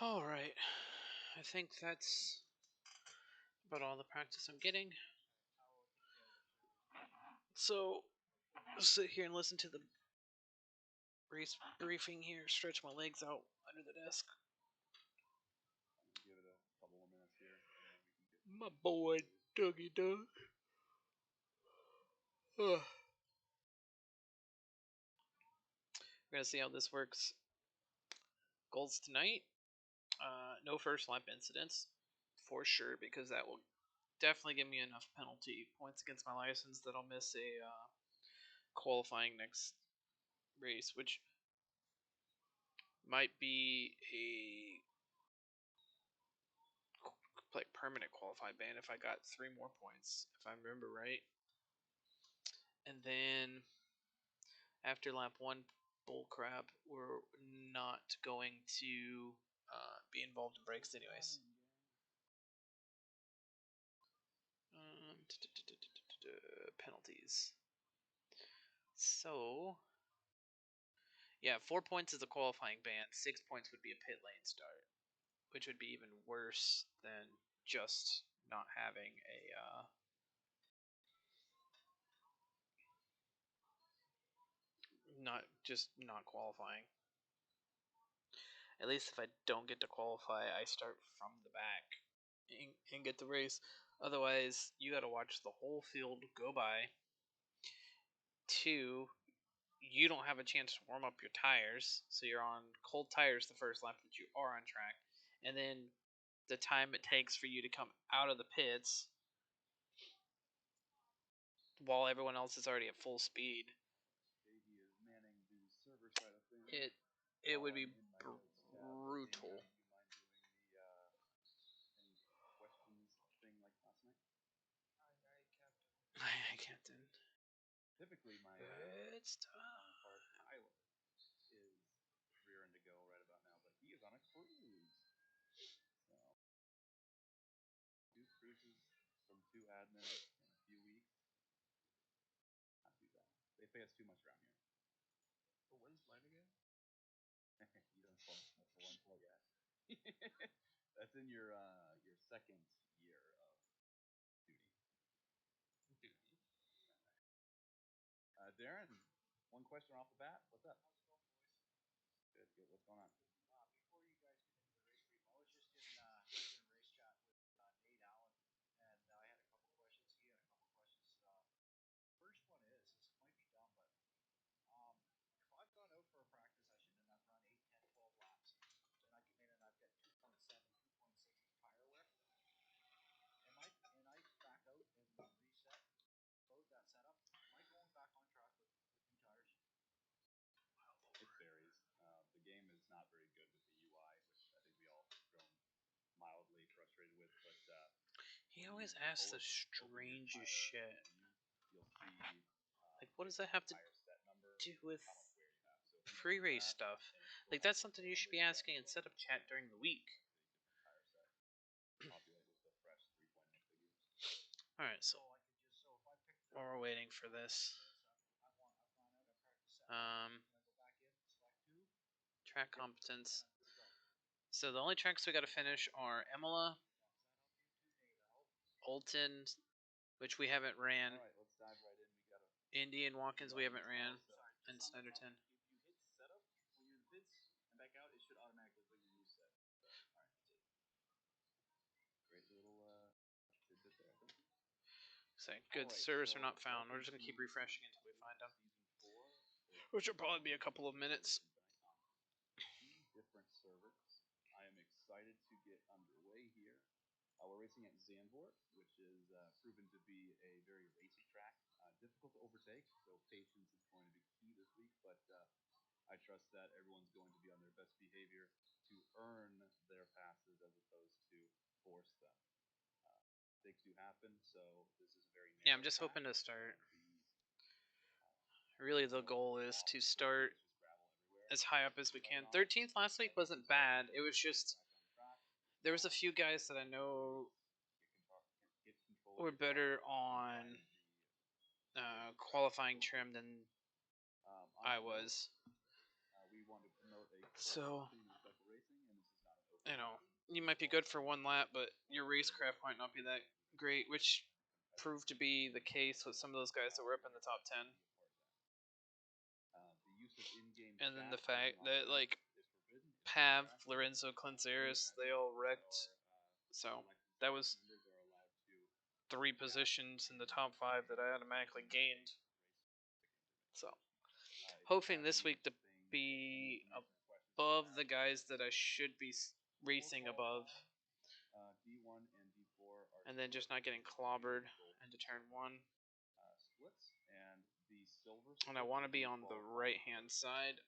Alright, I think that's about all the practice I'm getting. So, I'll sit here and listen to the race briefing here, stretch my legs out under the desk. Give it a couple more minutes here. My boy, Dougie Doug. We're gonna see how this works. Goals tonight. No first lap incidents, for sure, because that will definitely give me enough penalty points against my license that I'll miss a qualifying next race, which might be a like permanent qualified ban if I got 3 more points, if I remember right. And then after lap 1 bullcrap, we're not going to be involved in brakes anyways. Penalties. So, yeah, 4 points is a qualifying ban. 6 points would be a pit lane start, which would be even worse than just not having a not qualifying. At least if I don't get to qualify, I start from the back and get the race. Otherwise, you got to watch the whole field go by. 2, you don't have a chance to warm up your tires, so you're on cold tires the first lap that you are on track. And then the time it takes for you to come out of the pits while everyone else is already at full speed. It would be brutal. Aye, Captain. Typically, my It's time. pilot is rearing to go right about now, but he is on a cruise. So, 2 cruises from 2 admins in a few weeks. Not too bad. They pay us too much around here. But when's mine again? You don't fall for 1 plug yet. That's in your second year of duty. Darren, one question off the bat. What's up? How's it going, boys? Good, good. What's going on? Before you guys get into the race brief, I was just in race chat with Nate Allen, and I had a couple questions. He had a couple questions. First one is, this might be dumb, but if I've gone out for a practice session and I've run 8, 10, 12 laps, and I come in and I've got 2.7, 2.6 tire wear, and I back out and reset, load that setup, am I going back on track with new tires? It varies. The game is not very good with the UI, which I think we all grown mildly frustrated with. But he always asks the strangest shit. You'll see. Like, what does that have to do with So pre-race stuff? Like, that's something you should be asking in setup chat during the week. Alright, so while we're waiting for this, track competence. So the only tracks we got to finish are Imola, Olton, which we haven't ran, All right, let's dive right in. We got Indy and Watkins we haven't ran, and Snyderton. If you hit setup, when you're in the pits and back out, it should automatically put your reset. Alright, that's it. Great little tidbit there. Say, good servers are not found. We're just going to keep refreshing until we find them. Which will probably be a couple of minutes. Different servers. I am excited to get underway here. We're racing at Zandvoort, which is proven to be a very racy track. Difficult to overtake, so patience is going to be key this week. But I trust that everyone's going to be on their best behavior to earn their passes as opposed to force them. Things do happen, so this is a very Yeah, I'm just hoping to start. Really, the goal is to start as high up as we can. 13th last week wasn't bad. It was just there was a few guys that I know were better on qualifying trim than I was. So, you might be good for one lap, but your racecraft might not be that great, which proved to be the case with some of those guys that were up in the top 10. And then the fact that, like, Pav, Lorenzo, Clinzaris, they all wrecked. So that was 3 positions in the top 5 that I automatically gained. So hoping this week to be above the guys that I should be racing above, and then just not getting clobbered into turn 1. And I want to be on the right hand side.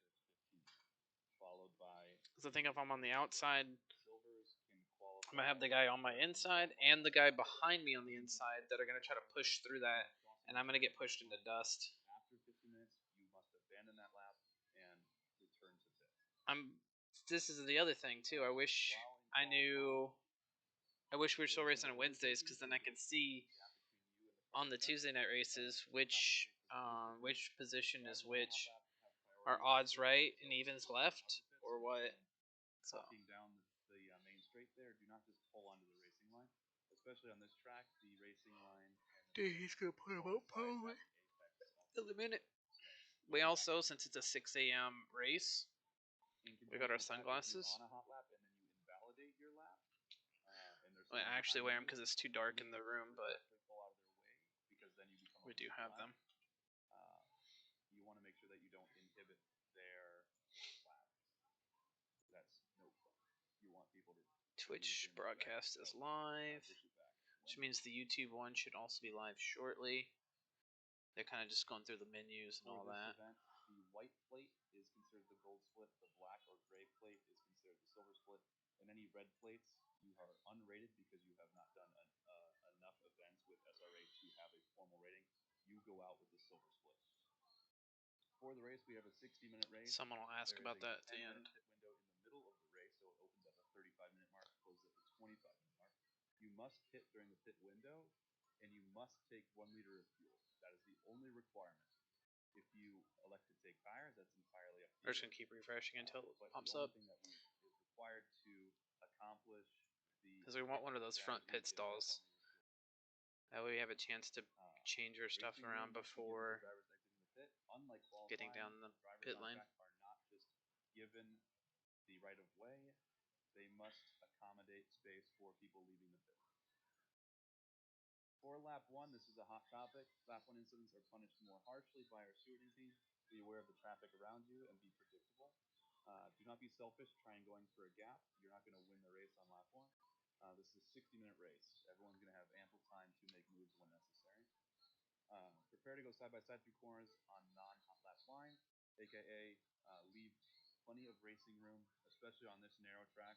Because I think if I'm on the outside, I'm going to have the guy on my inside and the guy behind me on the inside that are going to try to push through that, and I'm going to get pushed into dust. This is the other thing too. I wish we were still racing on Wednesdays, because then I could see on the Tuesday night races which position is which. Are odds right and evens left, or what? So. Down the main straight there, do not just pull onto the racing line, especially on this track. The racing line. Dude, he's gonna put him up probably in a minute. We also, since it's a 6 a.m. race, we got our sunglasses. On a hot lap, and then you invalidate your lap. I actually wear them because it's too dark in the room, but we do have them. You want to make sure that you don't inhibit their lap. That's no fun. You want people to. Twitch broadcast is live, which means the YouTube one should also be live shortly. They're kind of just going through the menus and all that. Event, the white plate is considered the gold split. The black or gray plate is considered the silver split. And any red plates, you are unrated because you have not done enough events with SRA to have a formal rating. You go out with the silver split. For the race, we have a 60-minute race. Someone will ask about that at the end. Pit window in the middle of the race, so it opens at the 35-minute mark, closes at the 25-minute mark. You must pit during the pit window, and you must take 1 liter of fuel. That is the only requirement. If you elect to take tires, that's entirely up to you. We're just going to keep refreshing until it pumps up. The only thing that is required to accomplish the... Because we want one of those front pit stalls. That way we have a chance to change our stuff around before getting down the pit lane. Are not just given the right of way, they must accommodate space for people leaving the pit. For lap 1, this is a hot topic. Lap 1 incidents are punished more harshly by our stewarding team. Be aware of the traffic around you and be predictable. Do not be selfish trying going for a gap. You're not going to win the race on lap 1. This is a 60-minute race. Everyone's going to have ample time to make moves when necessary. Prepare to go side by side through corners on non-hot lap line, aka leave plenty of racing room, especially on this narrow track.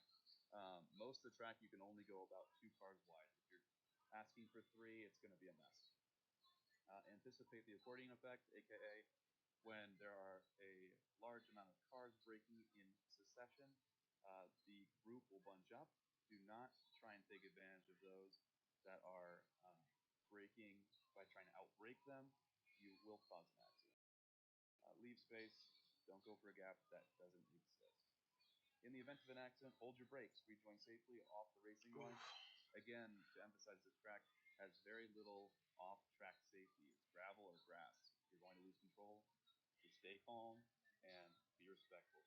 Most of the track you can only go about 2 cars wide. If you're asking for 3, it's going to be a mess. Anticipate the accordion effect, aka when there are a large amount of cars braking in succession, the group will bunch up. Do not try and take advantage of those that are braking by trying to outbrake them. You will cause an accident. Leave space. Don't go for a gap that doesn't exist. In the event of an accident, hold your brakes. Rejoin safely off the racing line. Again, to emphasize, this track has very little off-track safety. It's gravel or grass. If you're going to lose control, just stay calm and be respectful.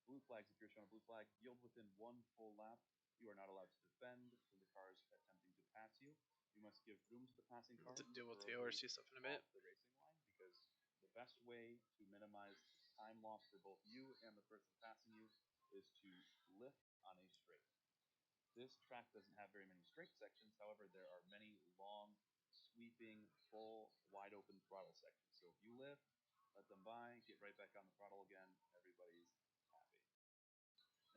Blue flags, if you're shown a blue flag, yield within 1 full lap. You are not allowed to defend from the cars attempting to pass you. You must give room to the passing car. To deal with the ORC stuff in a bit. The racing line, because the best way to minimize time loss for both you and the person passing you is to lift on a straight. This track doesn't have very many straight sections. However, there are many long, sweeping, full, wide open throttle sections. So if you lift, let them by, get right back on the throttle again, everybody's happy.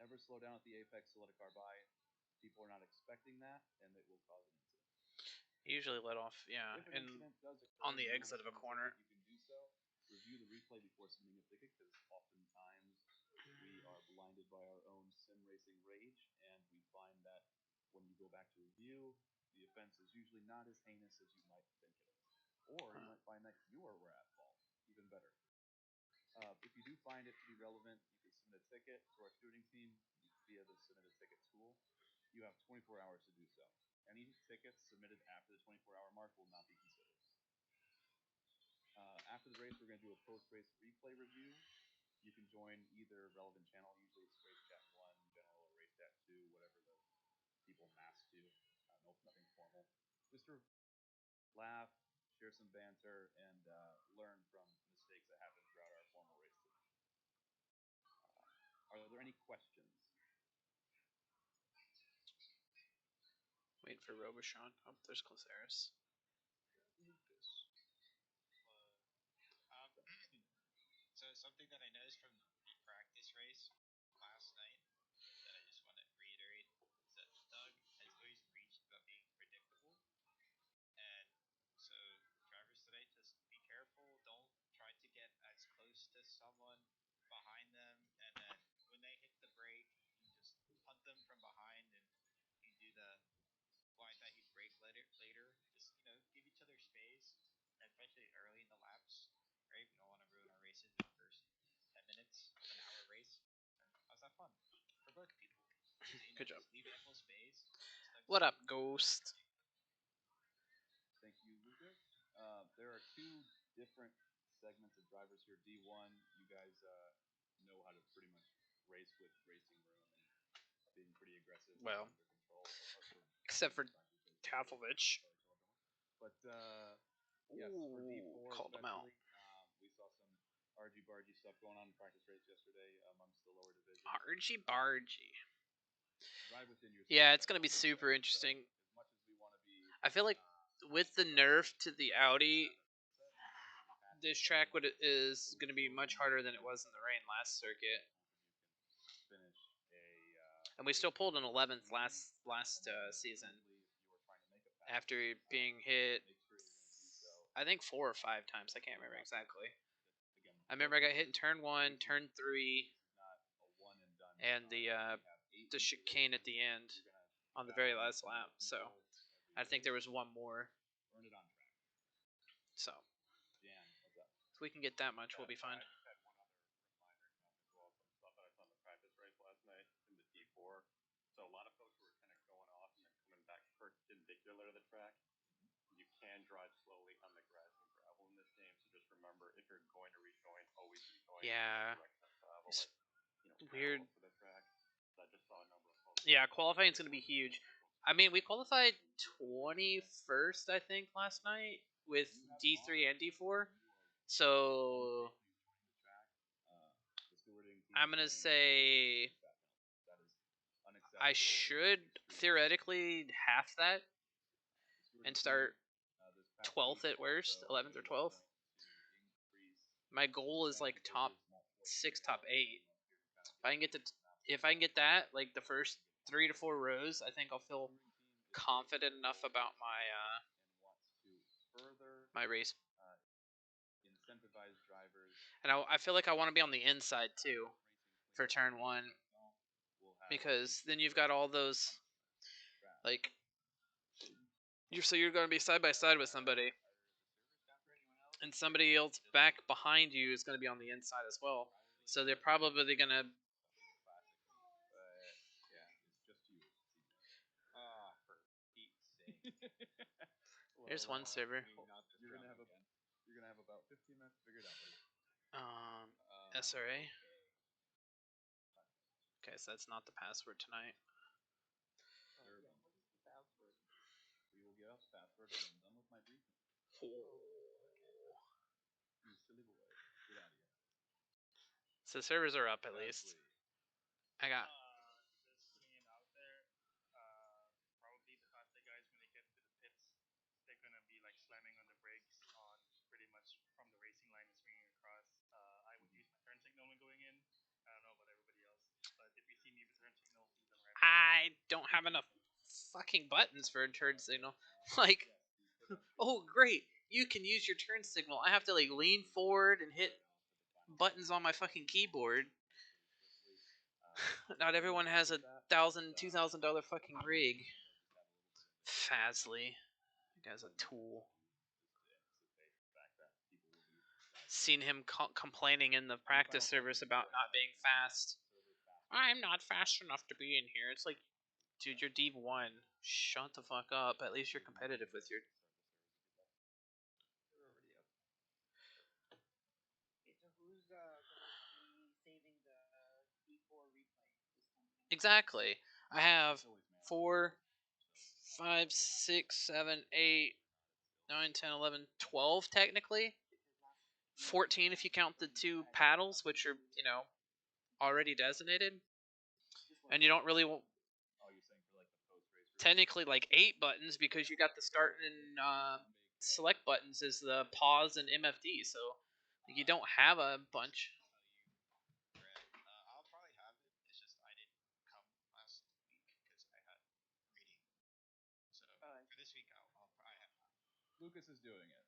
Never slow down at the apex to let a car by. People are not expecting that, and it will cause an incident. Usually let off, yeah, and on the exit of a corner. You can do so. Review the replay before submitting a ticket, because oftentimes we are blinded by our own sim racing rage, and we find that when you go back to review, the offense is usually not as heinous as you might think it is. Or you might find that you are at fault. Even better. If you do find it to be relevant, you can submit a ticket to our stewarding team. via the submitted ticket tool, you have 24 hours to do so. Any tickets submitted after the 24-hour mark will not be considered. After the race, we're going to do a post-race replay review. You can join either relevant channel, usually it's Race Chat 1, General, or Race Chat 2, whatever the people mass to. Nothing formal. Just to laugh, share some banter, and learn from mistakes that happen throughout our formal race today. Are there any questions? Wait for Robichon. Oh, there's Clasaris. So something that I noticed from the practice race last night that I just want to reiterate is that Doug has always preached about being predictable. And so drivers today, just be careful. Don't try to get as close to someone behind them, and then when they hit the brake, you just punt them from behind, and you do the well, I thought he'd brake later. Just give each other space, especially early in the laps. Right? We don't want to ruin our races in the first 10 minutes of an hour race. How's that fun for both people? Good job. Just leave ample space. What up, Ghost? Thank you, Lucas. There are two different segments of drivers here. D1, you guys know how to pretty much race with racing room and being pretty aggressive. Well, under control. except for Taflovich. But yes, for D4 called him out. we saw some argy-bargy stuff going on in practice race yesterday amongst the lower divisions. Argy-bargy. Drive within your Yeah, it's going to be super interesting. As much as we want to be, I feel like with the nerf to the Audi, this track is going to be much harder than it was in the rain last circuit. finish And we still pulled an 11th last season after being hit, I think 4 or 5 times. I can't remember exactly. I remember I got hit in turn 1, turn 3, and the chicane at the end on the very last lap. So I think there was one more. So if we can get that much, we'll be fine. So a lot of folks were kind of going off and then coming back perpendicular to the track. You can drive slowly on the grass and gravel in this game, so just remember if you're going to rejoin, always rejoin. Yeah. In the direction of travel, Weird. To the track. So I just saw a number of folks. Yeah, qualifying is going to be huge. I mean, we qualified 21st, I think, last night with D3 and D4. So I'm going to say I should theoretically half that and start 12th at worst, 11th or 12th. My goal is like top 6, top 8. If I can get that, like the first 3 to 4 rows, I think I'll feel confident enough about my race. And I feel like I want to be on the inside too for turn 1, because then you've got all those, like, you're going to be side by side with somebody, and somebody else back behind you is going to be on the inside as well. So they're probably going to. There's one server. You're gonna have about 15 minutes figured out. SRA. Okay, so that's not the password tonight. We will get out the password and I'm done with my briefing. You silly boy. Get out of here. So servers are up at least. I got. Just putting it out there. Probably the Fast guys, when they get to the pits, they're gonna be like slamming on the brakes on pretty much from the racing line and swinging across. I would use my turn signal when going in. I don't know about everybody else, but if you see me with turn signal, please don't write. I don't have enough fucking buttons for a turn signal. Like, oh great, you can use your turn signal. I have to like lean forward and hit buttons on my fucking keyboard. Not everyone has a $1,000, $2,000 fucking rig. Fazly, that guy's a tool. Seen him complaining in the practice service about not being fast. I'm not fast enough to be in here. It's like, dude, you're D1. Shut the fuck up. At least you're competitive with your. They're already up. Okay, so who's gonna be saving the D4 replay this time? Exactly. I have It's always man. 4, 5, 6, 7, 8, 9, 10, 11, 12 technically. 14 if you count the 2 paddles, which are, already designated. And you don't really Oh, you're saying for like the post race? technically like 8 buttons because you got the start and select buttons is the pause and MFD. So you don't have a bunch. I'll probably have it. It's just I didn't come last week because I had reading. So for this week, I'll probably have it. Lucas is doing it.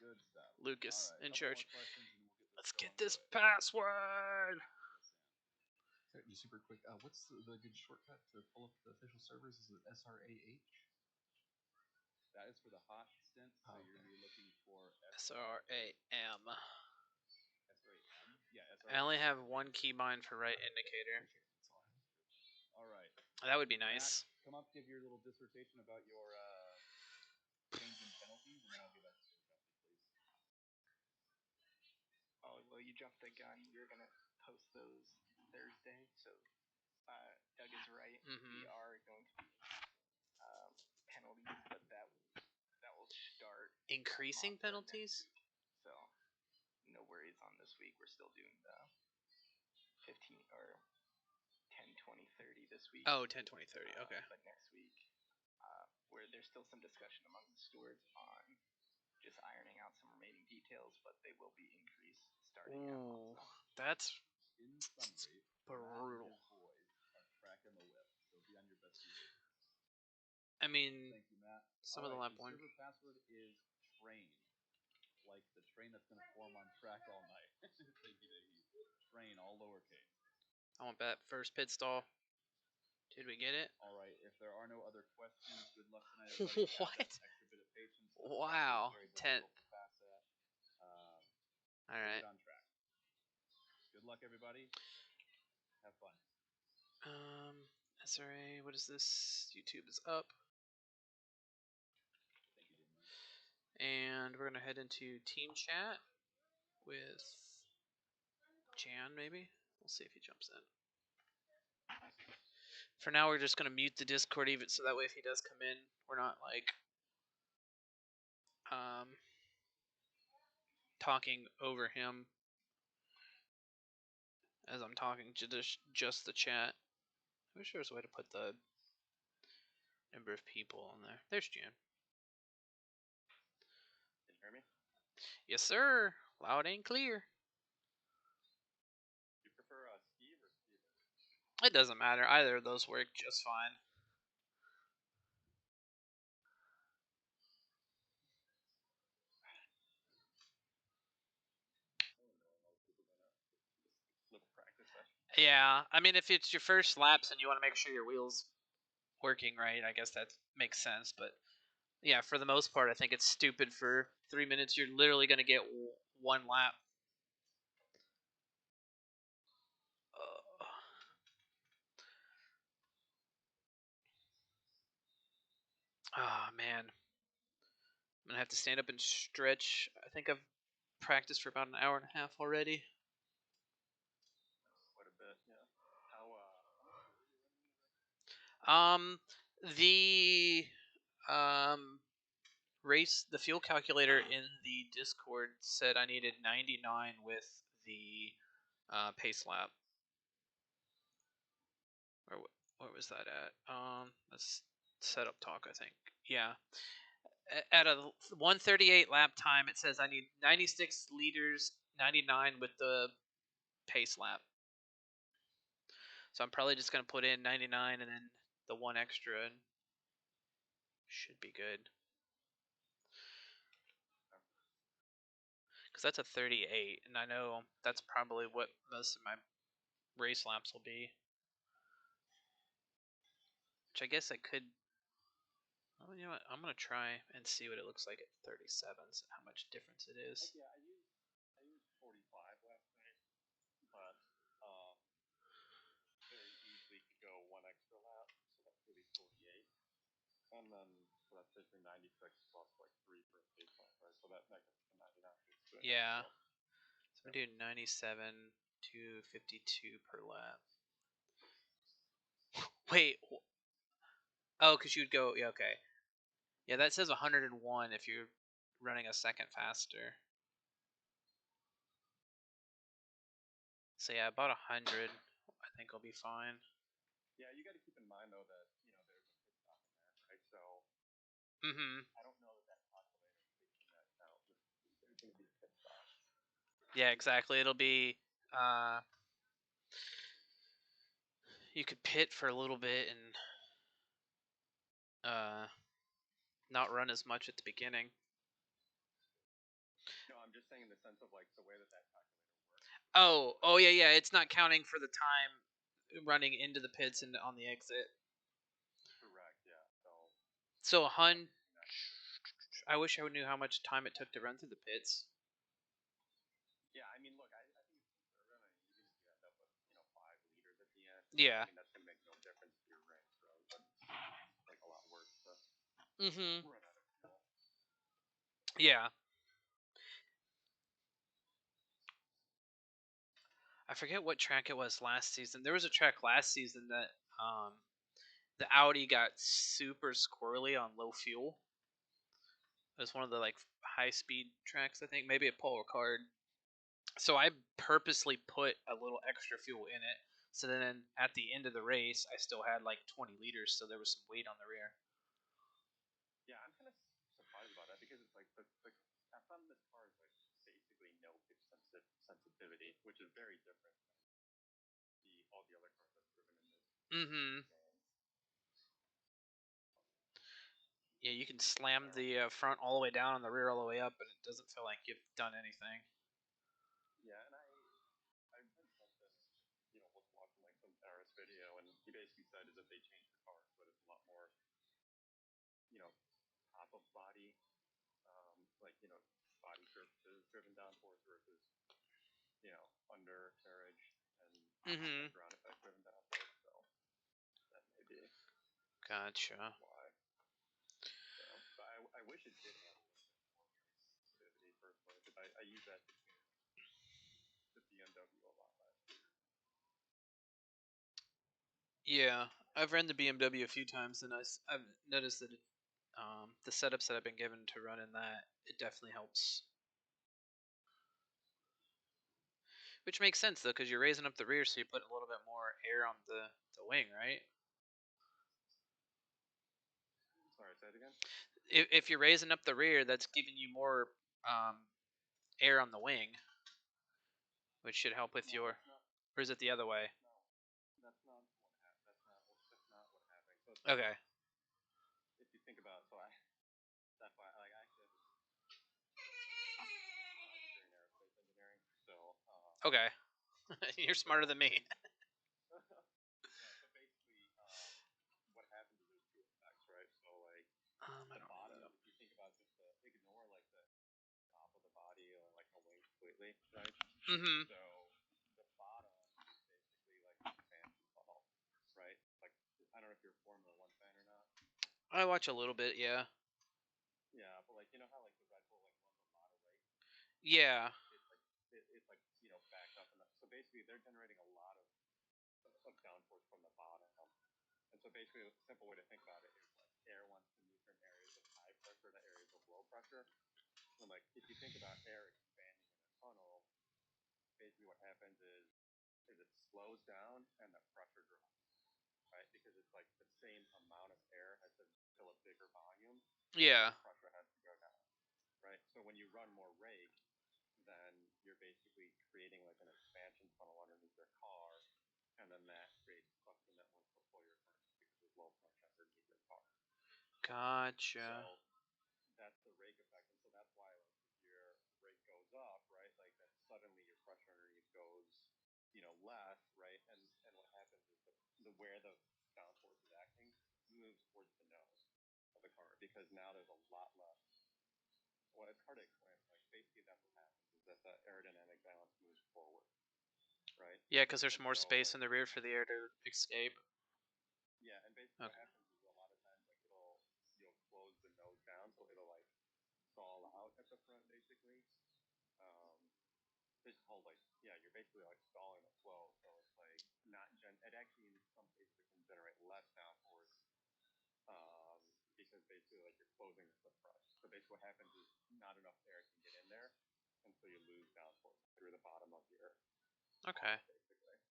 Good stuff. Lucas All right, in couple church. more questions and we'll get this Let's show get this underway. password. Okay, just super quick. What's the good shortcut to pull up the official servers? Is it SRAH? That is for the hot stint. So you're gonna be looking for SRAM. SRAM. Yeah, I only SRAM. have one keybind for right indicator. All right. That would be Matt, nice. come up, give your little dissertation about your change in penalties, and then I'll give that to Justin, please. Oh, well, you jumped the gun. You're gonna post those Thursday, so Doug is right. We are going to be penalties, but that will start Increasing penalties? So no worries on this week. We're still doing the 15 or 10, 20, 30 this week. Oh, 10, 20, 30. Okay. But next week, where there's still some discussion among the stewards on just ironing out some remaining details, but they will be increased starting at Ooh, month. that's In summary, brutal. Matt and his boys are tracking the whip, so be on your best behavior. I mean, Thank you, Matt. some all of the right, lap the one. server password is train, like the train that's going to form on track all night. Thank you, train, all lowercase. I want that first pit stall. Did we get it? All right. If there are no other questions, good luck tonight, everybody. Have What? that extra bit of patience. The Wow. track is very 10th. difficult to pass that. All right. Get on track. Good luck, everybody. Have fun. SRA. What is this? YouTube is up. Thank you, Damon. And we're gonna head into team chat with Jan. Maybe we'll see if he jumps in. For now, we're just gonna mute the Discord even so that way if he does come in, we're not like talking over him as I'm talking to just the chat. I wish there was a way to put the number of people on there. There's Jan. Can you hear me? Yes, sir. Loud and clear. Do you prefer Steve or Steven? It doesn't matter. Either of those work just fine. Little practice session. Yeah, I mean, if it's your first laps and you want to make sure your wheels working right, I guess that makes sense. But yeah, for the most part, I think it's stupid for 3 minutes. You're literally going to get one lap. Ah, man. I'm going to have to stand up and stretch. I think I've practiced for about an hour and a half already. Quite a bit, yeah. How much The race, the fuel calculator in the Discord said I needed 99 with the pace lap. Or where was that at? That's setup talk, I think. Yeah. At a 138 lap time, it says I need 96 liters, 99 with the pace lap. So I'm probably just going to put in 99 and then the one extra and should be good. Because that's a 38, and I know that's probably what most of my race laps will be. Which I guess I could. Oh, you know what? I'm going to try and see what it looks like at 37s, how much difference it is. Yeah, I used 45 last night, but 48, and then so that's basically 96 plus like 3 for baseline, right? So that gets to 99. Yeah. So, So we do 97 to 52 per lap. Wait. Oh, because you'd go. Yeah, okay. Yeah, that says 101 if you're running a second faster. So yeah, about 100, I think will be fine. yeah, you got to keep in mind though that there's a pit stop in there, right? So Mm-hmm. I don't know that calculator is taking that out. There's going to be a pit stop. Yeah, exactly. It'll be. You could pit for a little bit and not run as much at the beginning. No, I'm just saying in the sense of like the way that calculator works. Oh yeah. It's not counting for the time running into the pits and on the exit. Correct. Yeah. So I wish I knew how much time it took to run through the pits. Yeah, I mean, look, I think it's conservative. I mean, even if you end up with 5 liters at the end, Yeah. I mean that's gonna make no difference to your range, right? But like a lot worse to Mm-hmm. run out of fuel. Yeah. I forget what track it was last season. There was a track last season that the Audi got super squirrely on low fuel. It was one of the like high speed tracks, I think, maybe at Paul Ricard. So I purposely put a little extra fuel in it. So then at the end of the race, I still had like 20 liters, so there was some weight on the rear. Yeah, I'm kind of surprised about that because it's like I found this car is like basically no pitch sensitivity, which is very different than all the other cars I've driven in this. Mm-hmm. Yeah, you can slam the front all the way down and the rear all the way up, and it doesn't feel like you've done anything. Yeah, and I read something, was watching like some Paris video, and he basically said is that they changed the car, but it's a lot more, top of body, like body surfaces driven downforce versus undercarriage and Mm-hmm. ground effect driven downforce. So that may be Gotcha. why. So, but I wish it did have a little bit more sensitivity personally, because I use that to tune the BMW a lot last year. Yeah, I've ran the BMW a few times, and I've noticed that the setups that I've been given to run in that, it definitely helps. Which makes sense though, because you're raising up the rear, so you put a little bit more air on the wing, right? Sorry, say it again. If you're raising up the rear, that's giving you more air on the wing, which should help with your. Or is it the other way? No, that's not what happened. That's not what happened. So it's Okay. if you think about, that's why like I actually during aerospace engineering. So Okay. You're smarter than me. yeah, so basically, what happens is there's two effects, right? So like I the don't bottom, know. if you think about just ignore like the top of the body or like the wing completely, right? Mm-hmm. So the bottom is basically like an expansion funnel, right? Like I don't know if you're a Formula One fan or not. I watch a little bit, yeah. Yeah, but like how like the Red Bull like runs a lot of race. Yeah. It's like backed up, and so basically they're generating a lot of downforce from the bottom. And so basically, a simple way to think about it is like air wants to move from areas of high pressure to areas of low pressure. And like if you think about air expanding in a tunnel, basically what happens is it slows down and the pressure drops, right? Because it's like the same amount of air has to fill a bigger volume. Yeah. The pressure has to go down, right? So when you run more rake, then you're basically creating like an expansion funnel underneath your car, and then that creates suction that wants to pull your car because there's low pressure underneath your car. Gotcha. So that's the rake effect, and so that's why like if your rake goes up, right, like then suddenly your pressure underneath goes, less, right, and what happens is the where the downforce is acting moves towards the nose of the car because now there's a lot less. Well, it's hard to explain. Like basically, that's what happens is that the aerodynamic balance moves forward, right? Yeah, because there's And more so space in the rear for the air to escape. yeah, and basically Okay. what happens is stall out at the front, basically. It's called like you're basically like stalling the flow, so it's like not it actually in some cases it can generate less downforce, because basically like you're closing the front. So basically what happens is not enough air can get in there, and so you lose downforce through the bottom of your Okay. car, basically.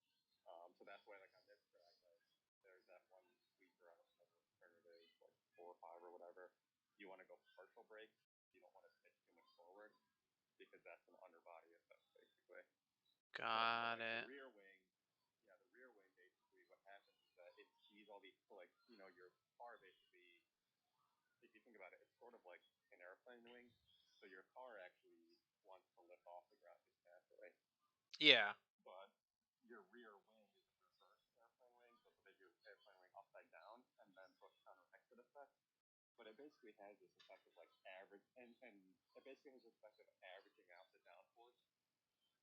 So that's why like on this track, like there's that one sweeper, I don't know what turn it is, like 4 or 5 or whatever. You want to go partial brake. You don't want to pitch too much forward because that's an underbody effect, basically. Got Like it. the rear wing, the rear wing basically what happens is that it sees all these, so like your car basically, if you think about it, it's sort of like an airplane wing. So your car actually wants to lift off the ground just naturally, Yeah. but your rear wing is a reverse airplane wing, so they do airplane wing upside down, and then so it counteracts that effect. But it basically has this effect of like average, and it basically has this effect of averaging out the downforce,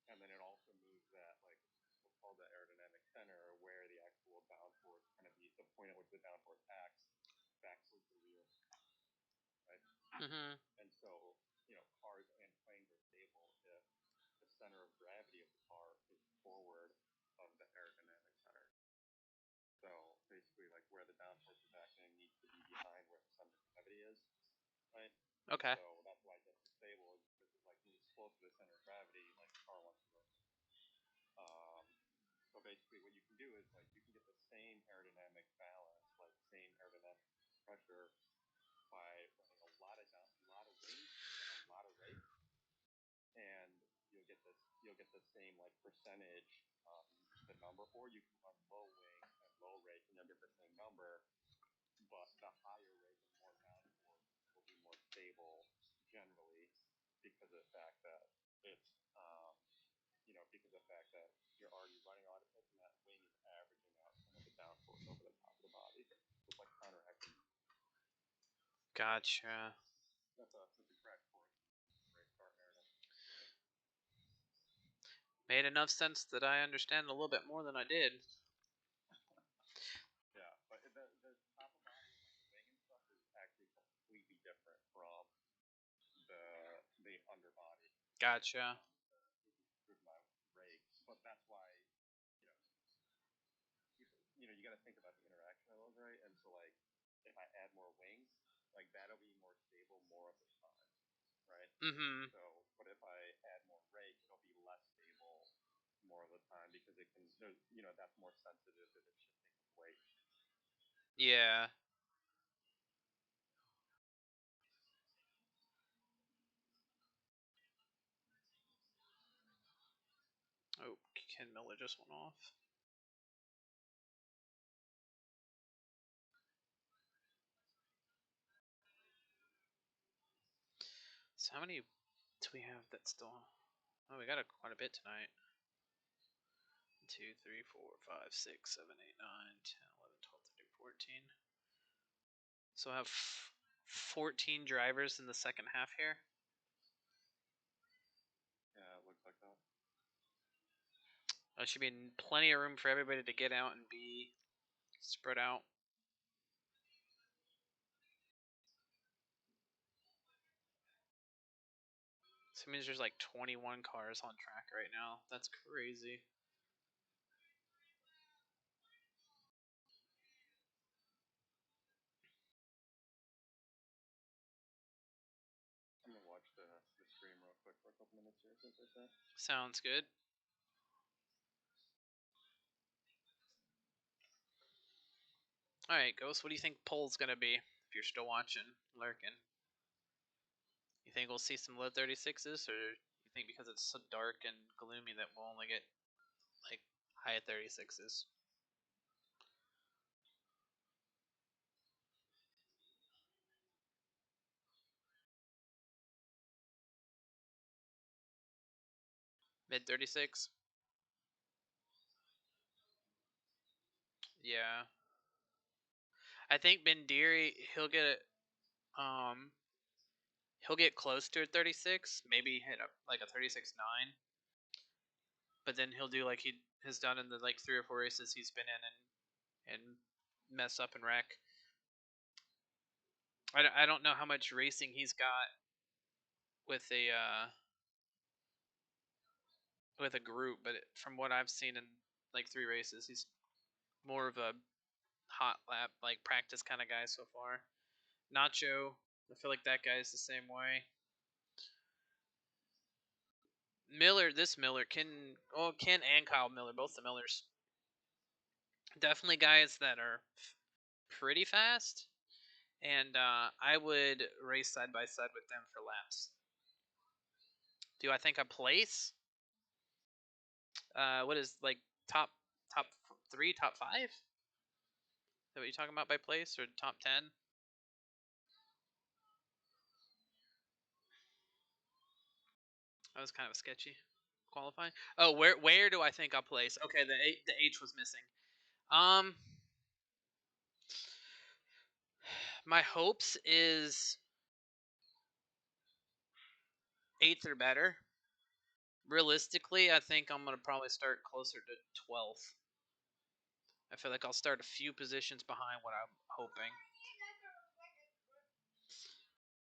and then it also moves that like what's called the aerodynamic center, where the actual downforce kind of the point at which the downforce acts back towards the rear, right? Mhm. And so cars and planes are stable if the center of gravity of the car is forward of the aerodynamic center. So basically, like where the downforce is acting needs to be behind where the center of gravity is, right? Okay. So that's why it gets stable is because it like moves close to the center of gravity, like the car wants to go. So basically, what you can do is like you can get the same aerodynamic balance, like same aerodynamic pressure, by running a lot of wings and a lot of rake, and you'll get the same like percentage, the number, or you can run low wing and low rake, and you'll get the same number, but the higher rate and more downforce will be more stable generally because of the fact that it's because of the fact that you're already running a lot of pitch and that wing is averaging out some of the downforce over the top of the body. So it's like counteracting. Gotcha. That's a crash course. Race car aerodynamics. Made enough sense that I understand a little bit more than I did. Yeah, but the top of body and like the wing and stuff is actually completely different from the underbody. Gotcha. Driven by rake, but that's why you know you got to think about the interaction of those, right? And so like if I add more wings, like that'll be more stable more of the time, right? Mhm. So, but if I add more rake, it'll be less stable more of the time because it can, that's more sensitive to the shifting of weight. Yeah. Oh, Ken Miller just went off. So how many do we have that still? Oh, we got quite a bit tonight. 2, 3, 4, 5, 6, 7, 8, 9, 10, 11, 12, 13, 14. So I have 14 drivers in the second half here. Yeah, it looks like that. There should be plenty of room for everybody to get out and be spread out. So it means there's like 21 cars on track right now. That's crazy. I'm gonna watch the stream real quick for a couple minutes here, since I say. Sounds good. All right, Ghost. What do you think poll's gonna be if you're still watching, lurking? You think we'll see some low 36s, or you think because it's so dark and gloomy that we'll only get like high 36s? Mid 36? Yeah. I think Bendiri he'll get close to a 36, maybe hit up like a 36.9, but then he'll do like he has done in the like 3 or 4 races he's been in and mess up and wreck. I don't know how much racing he's got with a group, but from what I've seen in like 3 races, he's more of a hot lap like practice kind of guy so far. Nacho, I feel like that guy's the same way. Miller, Ken and Kyle Miller, both the Millers, definitely guys that are pretty fast, and I would race side by side with them for laps. Do I think a place? What is like top 3, top 5? Is that what you're talking about by place or top 10? That was kind of sketchy. Qualifying. Oh, where do I think I'll place? Okay, the H was missing. My hopes is 8th or better. Realistically, I think I'm gonna probably start closer to 12th. I feel like I'll start a few positions behind what I'm hoping.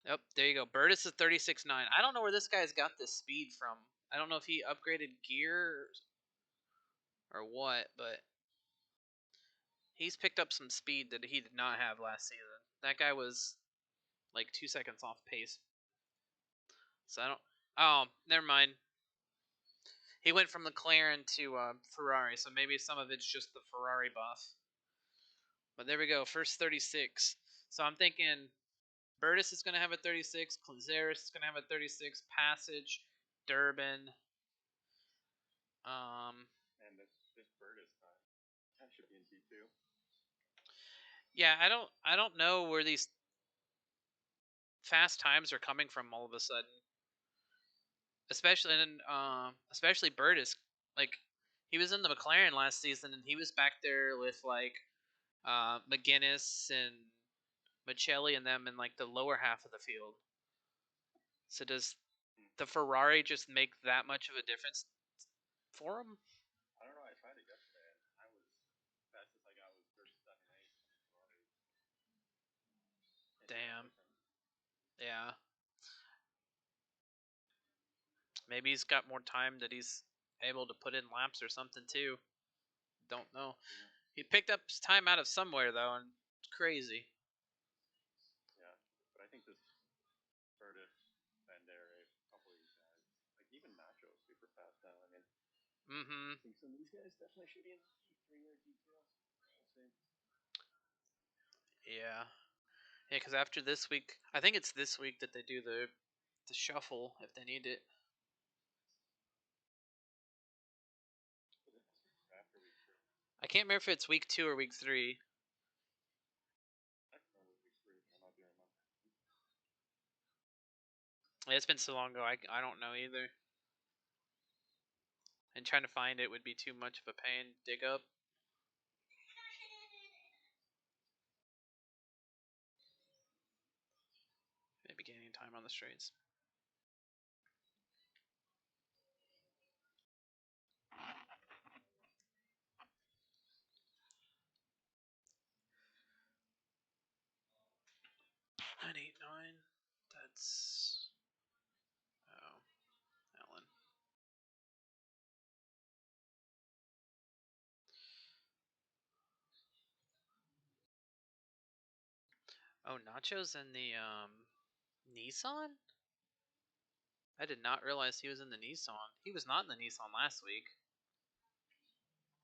Yep, there you go. Burtis is 36.9. I don't know where this guy's got this speed from. I don't know if he upgraded gear or what, but he's picked up some speed that he did not have last season. That guy was like 2 seconds off pace. So I don't. Oh, never mind. He went from McLaren to Ferrari, so maybe some of it's just the Ferrari buff. But there we go, first 36. So I'm thinking Burtis is going to have a 36, Clazeris is going to have a 36, Passage, Durbin. And this Burtis time, that should be in T2. Yeah, I don't know where these fast times are coming from all of a sudden. Especially Burtis. Like he was in the McLaren last season and he was back there with like McGuinness and Michelli and them in like the lower half of the field. So does the Ferrari just make that much of a difference for him? I don't know. I tried it yesterday, and I was fastest I got was 37.8. Damn. Yeah. Maybe he's got more time that he's able to put in laps or something too. Don't know. He picked up his time out of somewhere though, and it's crazy. Yeah, but I think this Burtis, Bandera, a couple of these guys, like even Nacho is super fast now. I mean, I think some of these guys definitely should be in T3 or T2. We'll see. Yeah. Yeah, because after this week, I think it's this week that they do the shuffle if they need it. After week 3. I can't remember if it's week 2 or week 3. I don't remember week 3. I might be remembering. It's been so long ago, I don't know either. And trying to find it would be too much of a pain to dig up. Maybe gaining time on the straights. Nine, 8, 9. That's Alan. Oh, Nacho's in the Nissan? I did not realize he was in the Nissan. He was not in the Nissan last week.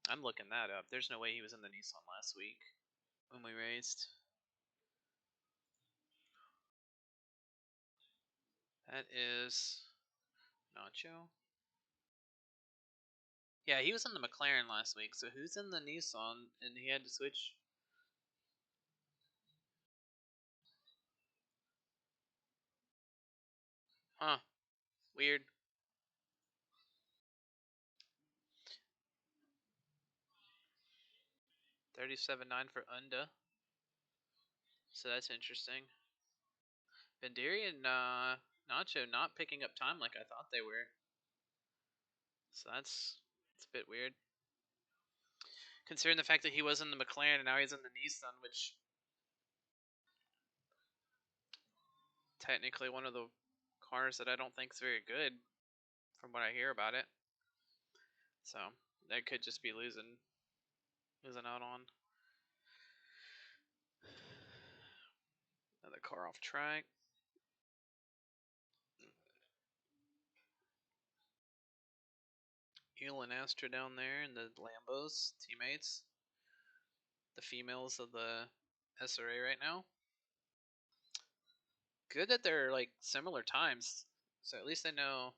I'm looking that up. There's no way he was in the Nissan last week when we raced. That is Nacho. Yeah, he was in the McLaren last week. So who's in the Nissan and he had to switch? Huh. Weird. 37.9 for Unda. So that's interesting. Bandiri and Nacho not picking up time like I thought they were. So it's a bit weird. Considering the fact that he was in the McLaren and now he's in the Nissan, which technically one of the cars that I don't think is very good from what I hear about it. So they could just be losing out on. Another car off track. Eel and Astra down there in the Lambos, teammates. The females of the SRA right now. Good that they're like similar times, so at least I know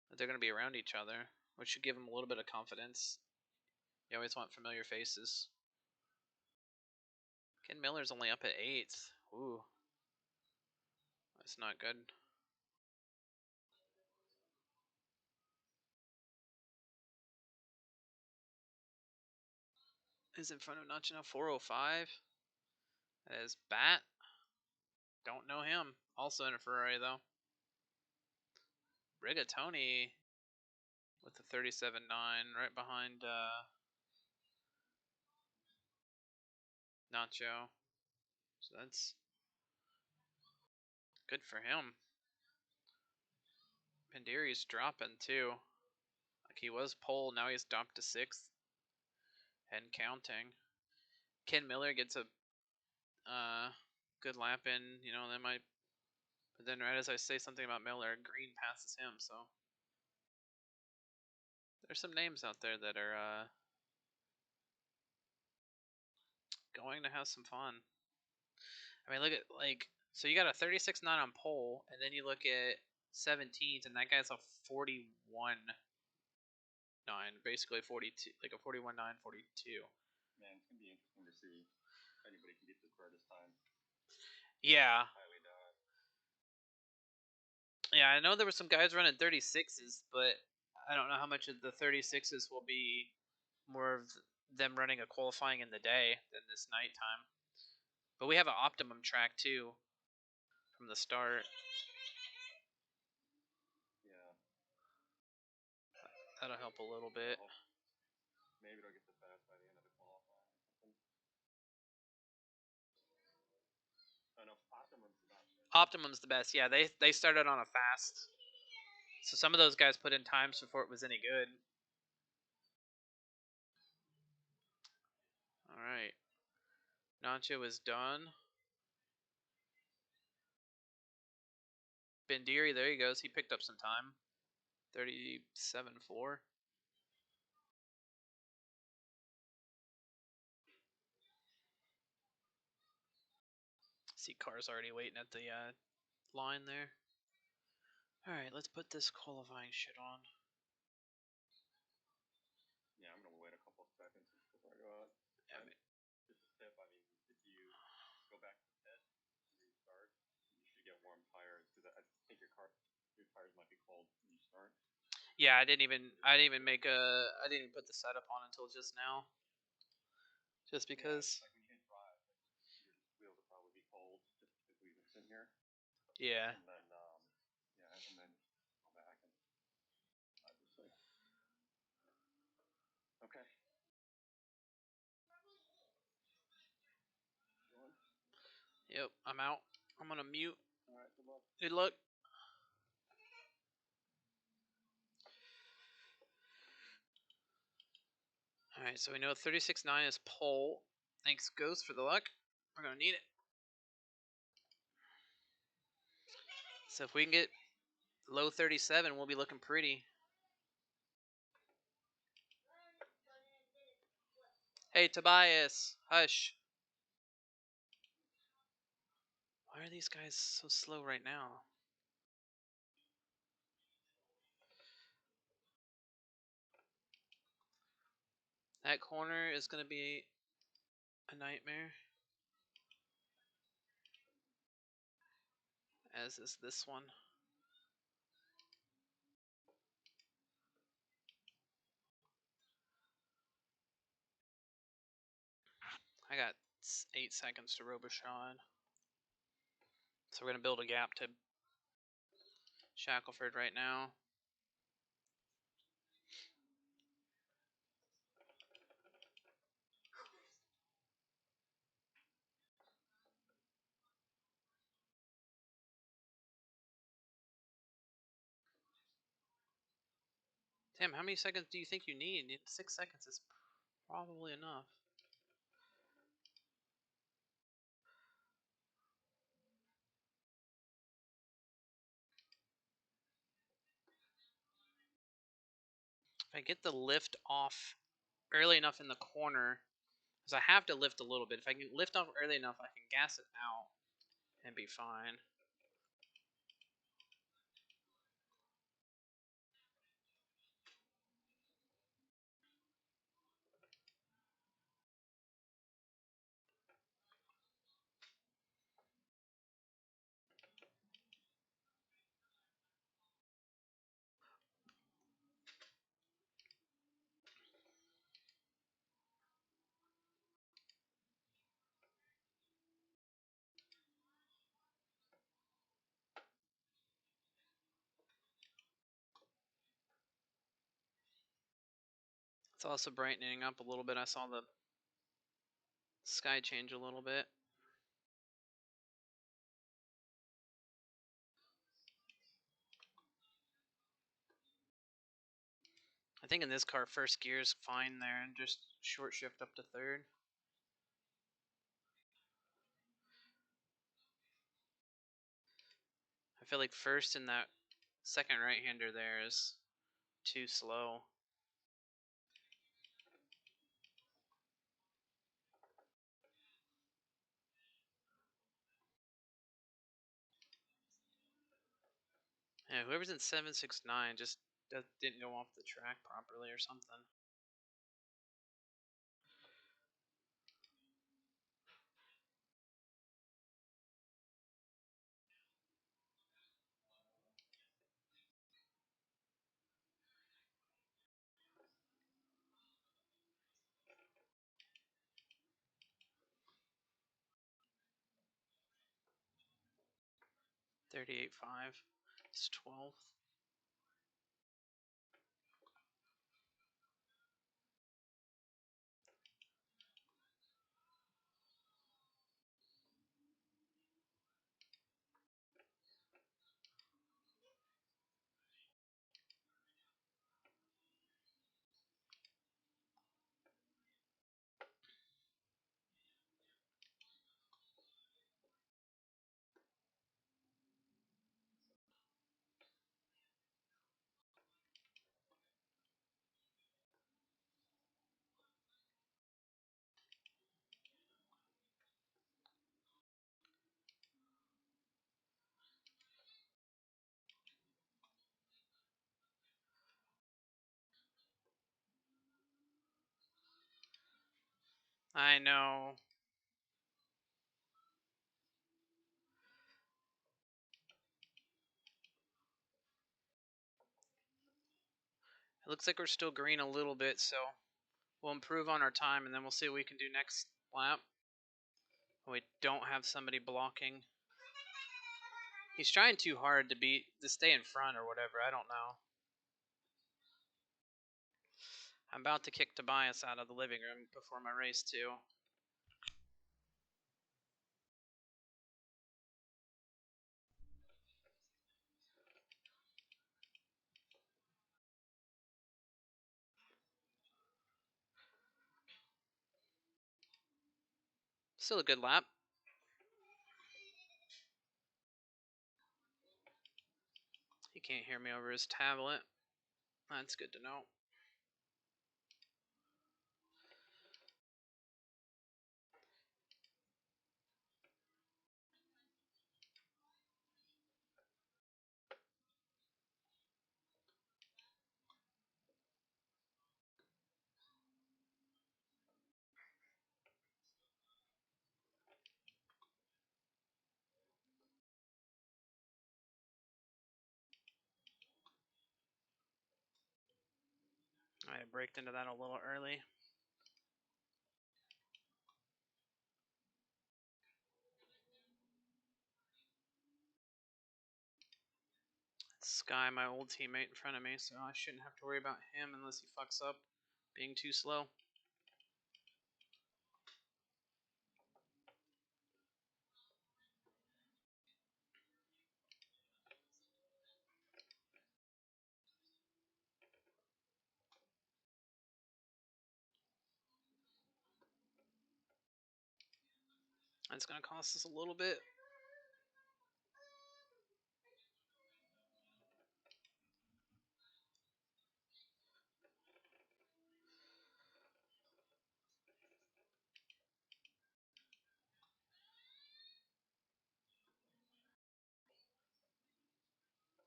that they're going to be around each other, which should give them a little bit of confidence. You always want familiar faces. Ken Miller's only up at 8th. Ooh. That's not good. Is in front of Nachino 405. That is Bat. Don't know him. Also in a Ferrari, though. Rigatoni with the 37.9 right behind Nacho. So that's good for him. Pandiri's dropping, too. Like he was pole, now he's dropped to 6th. And counting. Ken Miller gets a good lap in, they might. But then right as I say something about Miller, Green passes him, so. There's some names out there that are going to have some fun. I mean, look at, so you got a 36.9 on pole, and then you look at 17th, and that guy's a 41.9, basically 42, like a 41.9, 42. Man, it's going to be interesting to see if anybody can get this car this time. Yeah. Highly doubt. Yeah, I know there were some guys running 36s, but I don't know how much of the 36s will be more of them running a qualifying in the day than this nighttime. But we have an optimum track too from the start. Yeah. That'll help a little bit. Maybe it'll get the fast by the end of the qualifying or something. Oh no, Optimum's the best. Optimum's the best. Yeah, they started on a fast. So some of those guys put in times before it was any good. All right. Nacho is done. Bendiri, there he goes. He picked up some time. 37.4. See cars already waiting at the line there. All right, let's put this qualifying shit on. Yeah, I'm gonna wait a couple seconds before I go out. Yeah, just a tip. I mean, if you go back to the pit and restart, you should get warm tires because I think your tires might be cold when you start. yeah, I didn't even put the setup on until just now. Just because. Yeah, like when you hit drive, your wheels will probably be cold just because we've been sitting here. Yeah. And then and then go back and obviously. Okay. Yep, I'm out. I'm gonna mute. All right. Good luck. Good luck. All right, so we know 36.9 is pole. Thanks, Ghost, for the luck. We're gonna need it. So if we can get low 37, we'll be looking pretty. Hey, Tobias, hush. Why are these guys so slow right now? That corner is going to be a nightmare. As is this one. I got 8 seconds to Robichon. So we're going to build a gap to Shackelford right now. Damn, how many seconds do you think you need? 6 seconds is probably enough. If I get the lift off early enough in the corner, because I have to lift a little bit. If I can lift off early enough, I can gas it out and be fine. It's also brightening up a little bit. I saw the sky change a little bit. I think in this car, first gear is fine there, and just short shift up to third. I feel like first in that second right-hander there is too slow. Yeah, whoever's in 769 just didn't go off the track properly or something. .38.5. It's 12th. I know. It looks like we're still green a little bit, so we'll improve on our time, and then we'll see what we can do next lap. We don't have somebody blocking. He's trying too hard to stay in front or whatever. I don't know. I'm about to kick Tobias out of the living room before my race too. Still a good lap. He can't hear me over his tablet. That's good to know. I braked into that a little early. Sky, my old teammate in front of me, so I shouldn't have to worry about him unless he fucks up being too slow. It's going to cost us a little bit.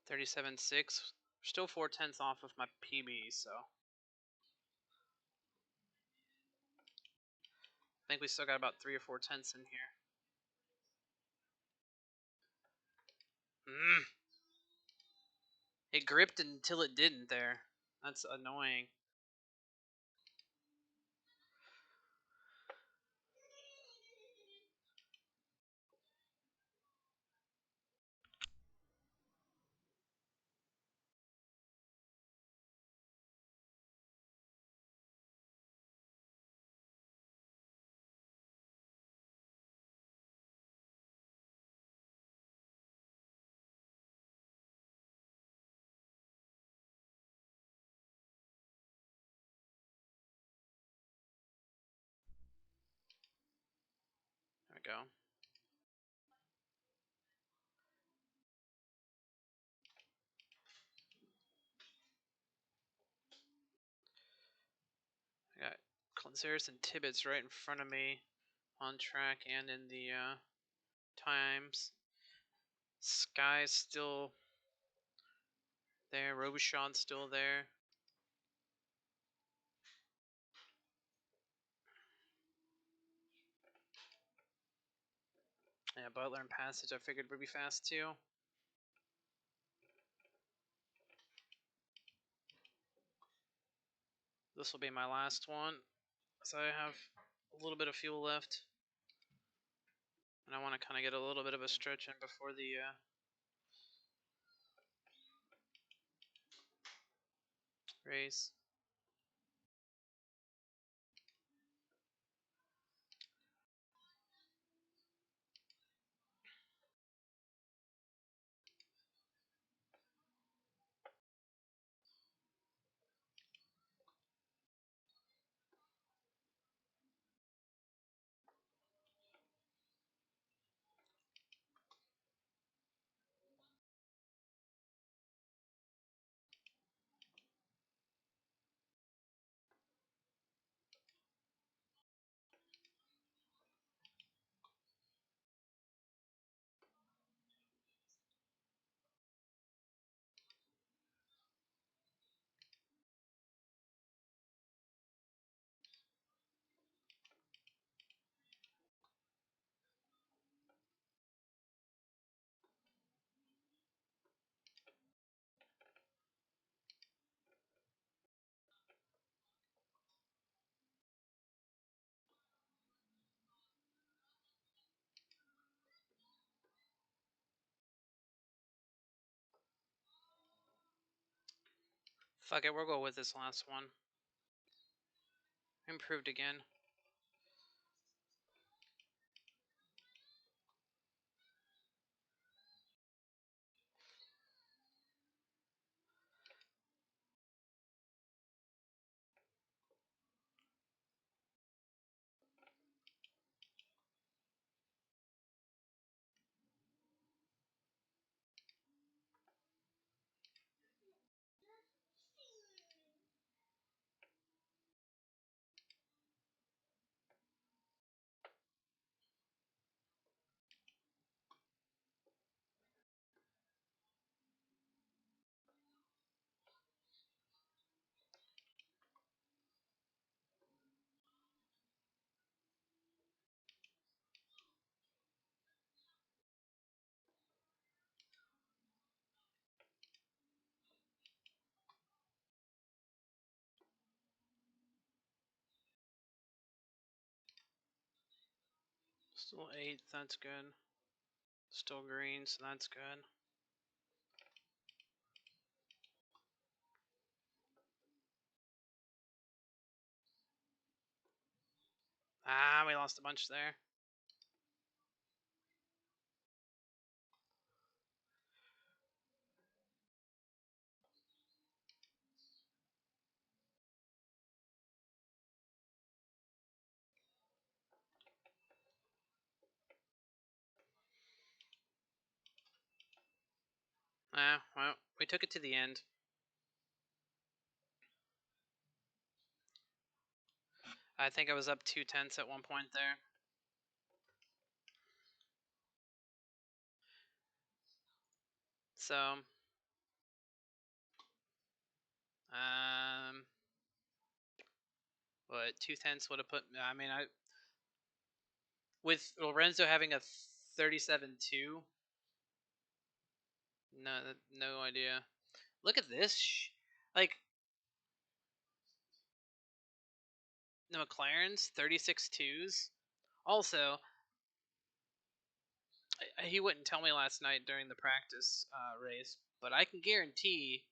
$37.6. Still 4/10 off of my PB, so I think we still got about 3 or 4/10 in here. It gripped until it didn't there. That's annoying. There we go. I got Clanceris and Tibbetts right in front of me on track and in the times. Sky's still there. Robichon's still there. Yeah, Butler and Passage I figured would be fast too. This will be my last one, so I have a little bit of fuel left. And I want to kind of get a little bit of a stretch in before the race. Fuck it, we'll go with this last one. Improved again. Still 8th, that's good. Still green, so that's good. Ah, we lost a bunch there. Well, we took it to the end. I think I was up 2/10 at one point there. So, what 2/10 would have put? I mean, I with Lorenzo having a 37-2. No idea. Look at this. Like the McLarens, 36-2s. Also, he wouldn't tell me last night during the practice race, but I can guarantee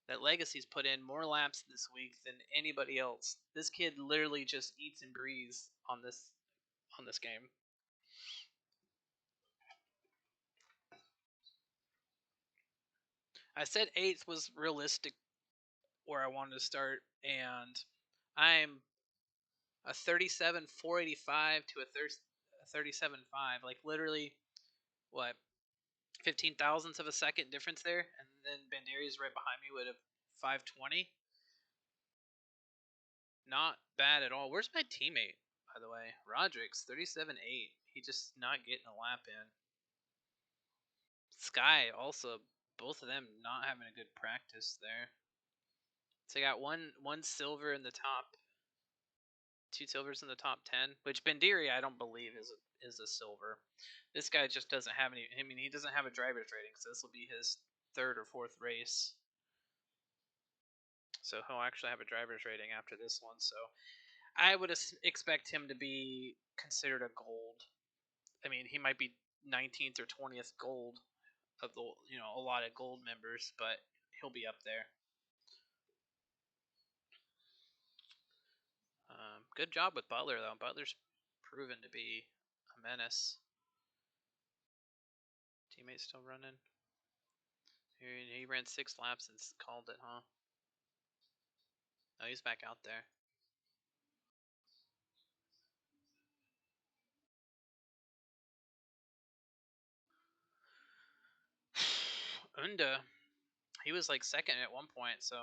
that Legacy's put in more laps this week than anybody else. This kid literally just eats and breathes on this game. I said 8th was realistic where I wanted to start, and I'm a 37,485 to a 37.5. Like literally, what 15 thousandths of a second difference there, and then Banderi's right behind me with a 520. Not bad at all. Where's my teammate, by the way? Roderick's 37.8. He just not getting a lap in. Sky also, both of them not having a good practice there. So I got one silver in the top, 2 silvers in the top 10. Which Bandiri I don't believe is a silver. This guy just doesn't have any. I mean, he doesn't have a driver's rating, so this will be his third or fourth race. So he'll actually have a driver's rating after this one. So I would expect him to be considered a gold. I mean, he might be 19th or 20th gold of the a lot of gold members, but he'll be up there. Good job with Butler though. Butler's proven to be a menace. Teammate's still running. He ran 6 laps and called it, huh? Oh, he's back out there. Unda, he was like second at one point, so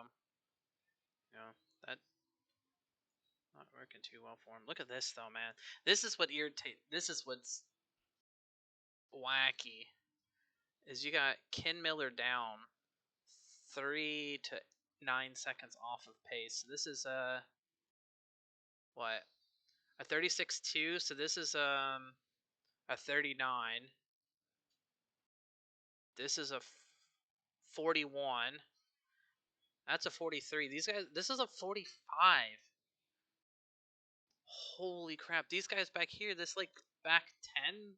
that not working too well for him. Look at this though, man. This is what irritate. This is what's wacky. Is you got Ken Miller down 3 to 9 seconds off of pace. So this is what a 36-2. So this is a 39. This is a 41. That's a 43. These guys. This is a 45. Holy crap! These guys back here. This like back 10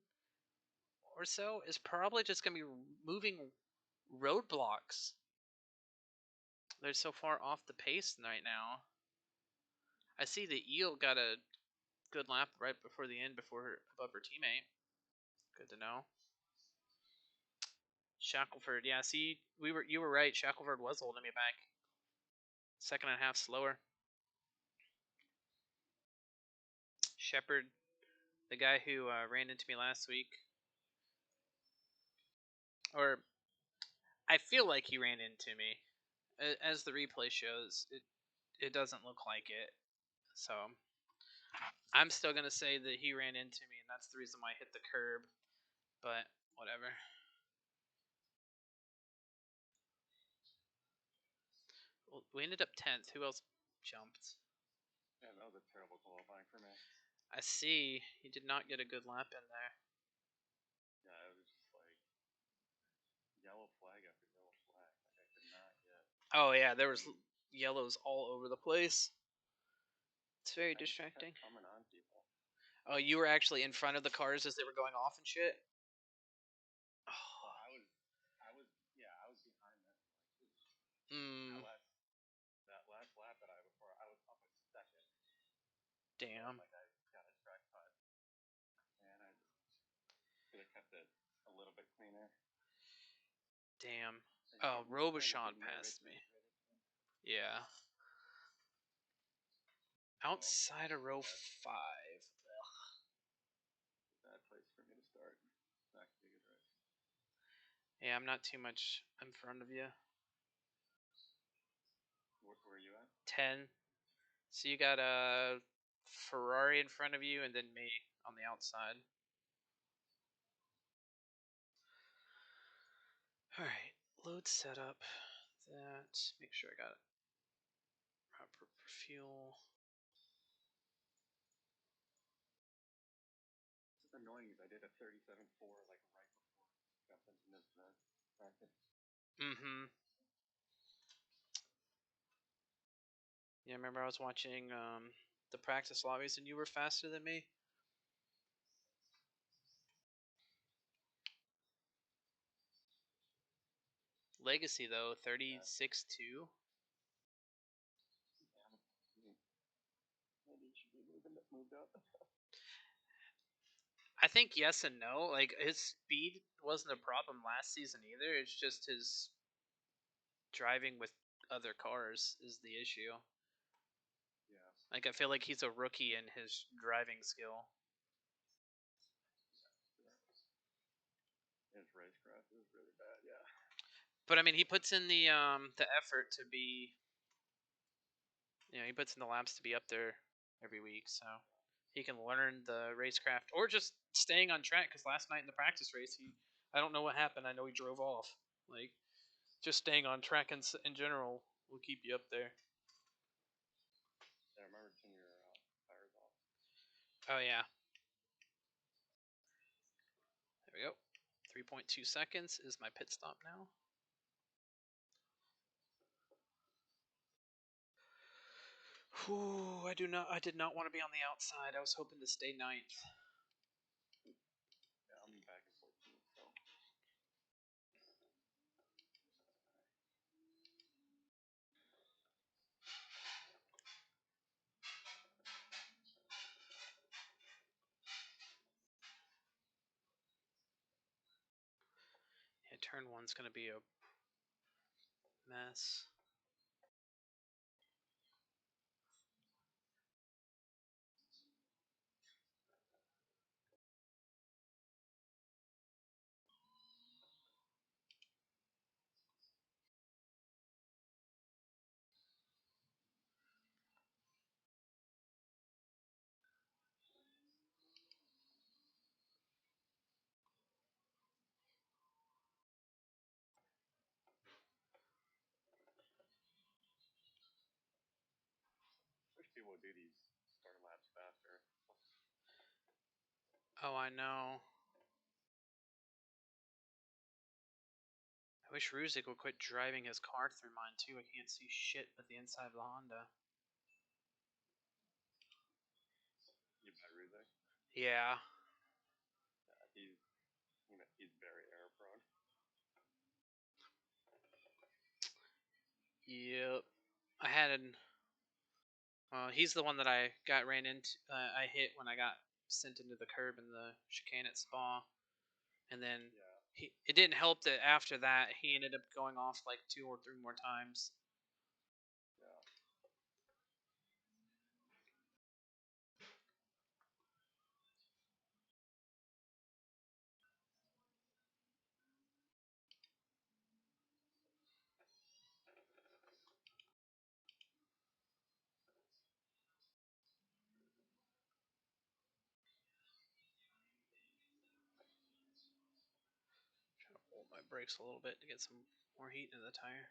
or so is probably just gonna be moving roadblocks. They're so far off the pace right now. I see the Eel got a good lap right before the end, above her teammate. Good to know. Shackelford, yeah. See, you were right. Shackelford was holding me back. Second and a half slower. Shepard, the guy who ran into me last week, or I feel like he ran into me. As the replay shows, it doesn't look like it. So I'm still gonna say that he ran into me, and that's the reason why I hit the curb. But whatever. Well, we ended up 10th. Who else jumped? Yeah, that was a terrible qualifying for me. I see. He did not get a good lap in there. Yeah, it was just like yellow flag after yellow flag. Like I could not get. Oh yeah, there was yellows all over the place. It's very distracting. Coming on people. Oh, you were actually in front of the cars as they were going off and shit. Well, I was behind them. Mm, That last lap that I before I was up in second. damn. Like I got a track cut, and I could have kept it a little bit cleaner. Damn. Oh, Robichon passed me. Yeah. Outside of row 5. Bad place for me to start. Not gonna be a good race. Yeah, I'm not too much in front of you. Where are you at? 10. So you got a Ferrari in front of you, and then me on the outside. All right, load setup. That make sure I got it. Proper fuel. It's annoying because I did a 37.4 like right before jumping into this practice. Mm-hmm. Yeah, remember I was watching the practice lobbies, and you were faster than me. Legacy though, 36-2. Maybe it should be moved up. I think yes and no. Like his speed wasn't a problem last season either. It's just his driving with other cars is the issue. Yeah. Like I feel like he's a rookie in his driving skill. His racecraft is really bad. Yeah. But I mean, he puts in the effort to be. You know, he puts in the laps to be up there every week, so he can learn the racecraft or just staying on track. Because last night in the practice race, I don't know what happened. I know he drove off. Like just staying on track in general will keep you up there. I remember turning your tires off. Oh yeah. There we go. 3.2 seconds is my pit stop now. Whew, I did not want to be on the outside. I was hoping to stay ninth. Yeah, I'm back in 14th, so. Yeah, turn one's gonna be a mess. Wish people would do these start laps faster. Oh, I know. I wish Ruzik would quit driving his car through mine too. I can't see shit but the inside of the Honda. You buy Ruzek? Yeah. Yeah, he's very error prone. Yep. I had an. He's the one that I got ran into. I hit when I got sent into the curb in the chicane at Spa, and then Yeah. it didn't help that after that he ended up going off like 2 or 3 more times. Yeah. Try to hold my brakes a little bit to get some more heat into the tire.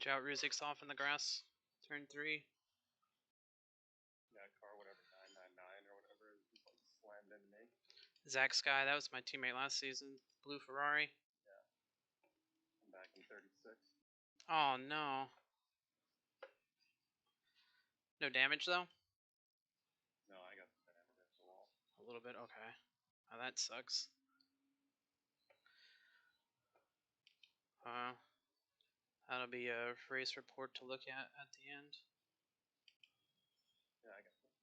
Watch out, Ruzik's off in the grass. Turn 3. Yeah, car whatever 999 or whatever just like slammed into me. Zach Sky, that was my teammate last season. Blue Ferrari. Yeah. I'm back in 36. Oh no. No damage though? No, I got the damage against the wall. A little bit, okay. Oh, that sucks. That'll be a race report to look at the end. Yeah, I got here.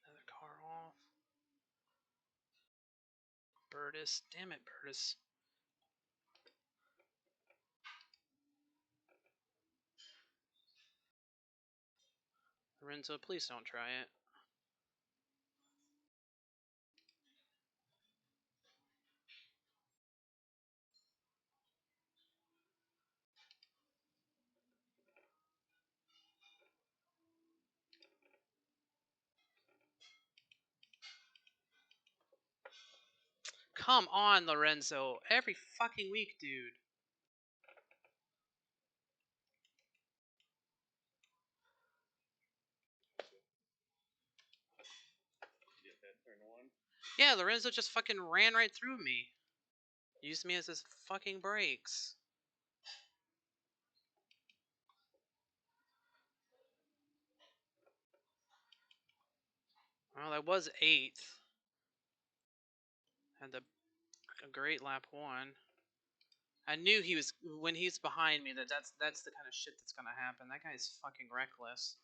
Another car off. Burtis. Damn it, Burtis. Lorenzo, please don't try it. Come on, Lorenzo. Every fucking week, dude. Get hit turn 1. Yeah, Lorenzo just fucking ran right through me. Used me as his fucking brakes. Well, I was 8th. Had a great lap 1. I knew he was when he's behind me that's the kind of shit that's gonna happen. That guy's fucking reckless.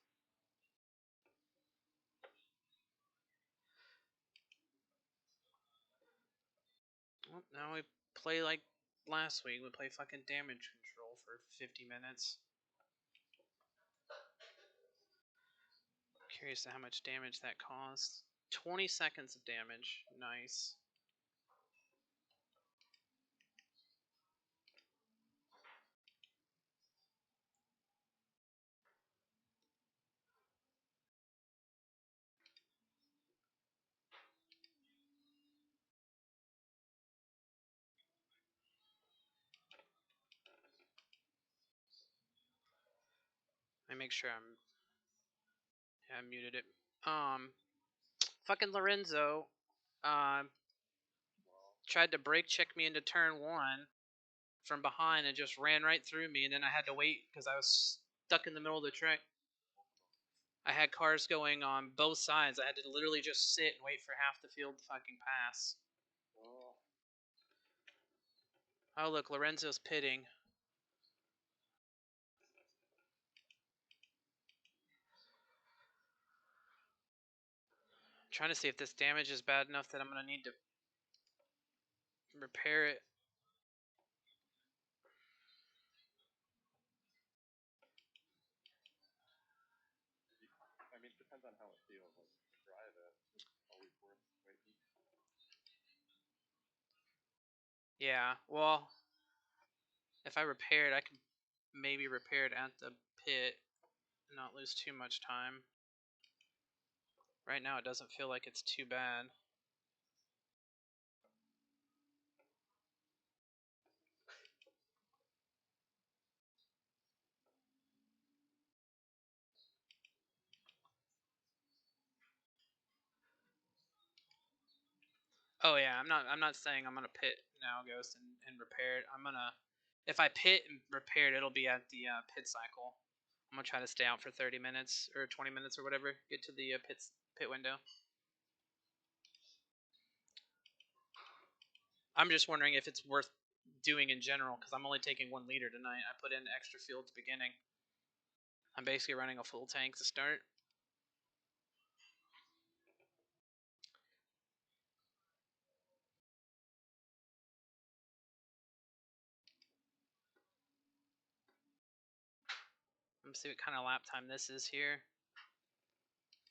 Well, now we play like last week. We play fucking damage control for 50 minutes. Curious to how much damage that caused. 20 seconds of damage. Nice. Let me make sure I muted it. Fucking Lorenzo, tried to brake check me into turn 1 from behind and just ran right through me, and then I had to wait because I was stuck in the middle of the track. I had cars going on both sides. I had to literally just sit and wait for half the field to fucking pass. Oh, look, Lorenzo's pitting. I'm trying to see if this damage is bad enough that I'm going to need to repair it. I mean, it depends on how it feels. Like, to drive it, it's always worth waiting. Yeah, well, if I repair it, I can maybe repair it at the pit and not lose too much time. Right now, it doesn't feel like it's too bad. Oh yeah, I'm not saying I'm gonna pit now, Ghost, and repair it. I'm gonna if I pit and repair it, it'll be at the pit cycle. I'm gonna try to stay out for 30 minutes or 20 minutes or whatever. Get to the pit window. I'm just wondering if it's worth doing in general because I'm only taking 1 liter tonight. I put in extra fuel at the beginning. I'm basically running a full tank to start. Let's see what kind of lap time this is here.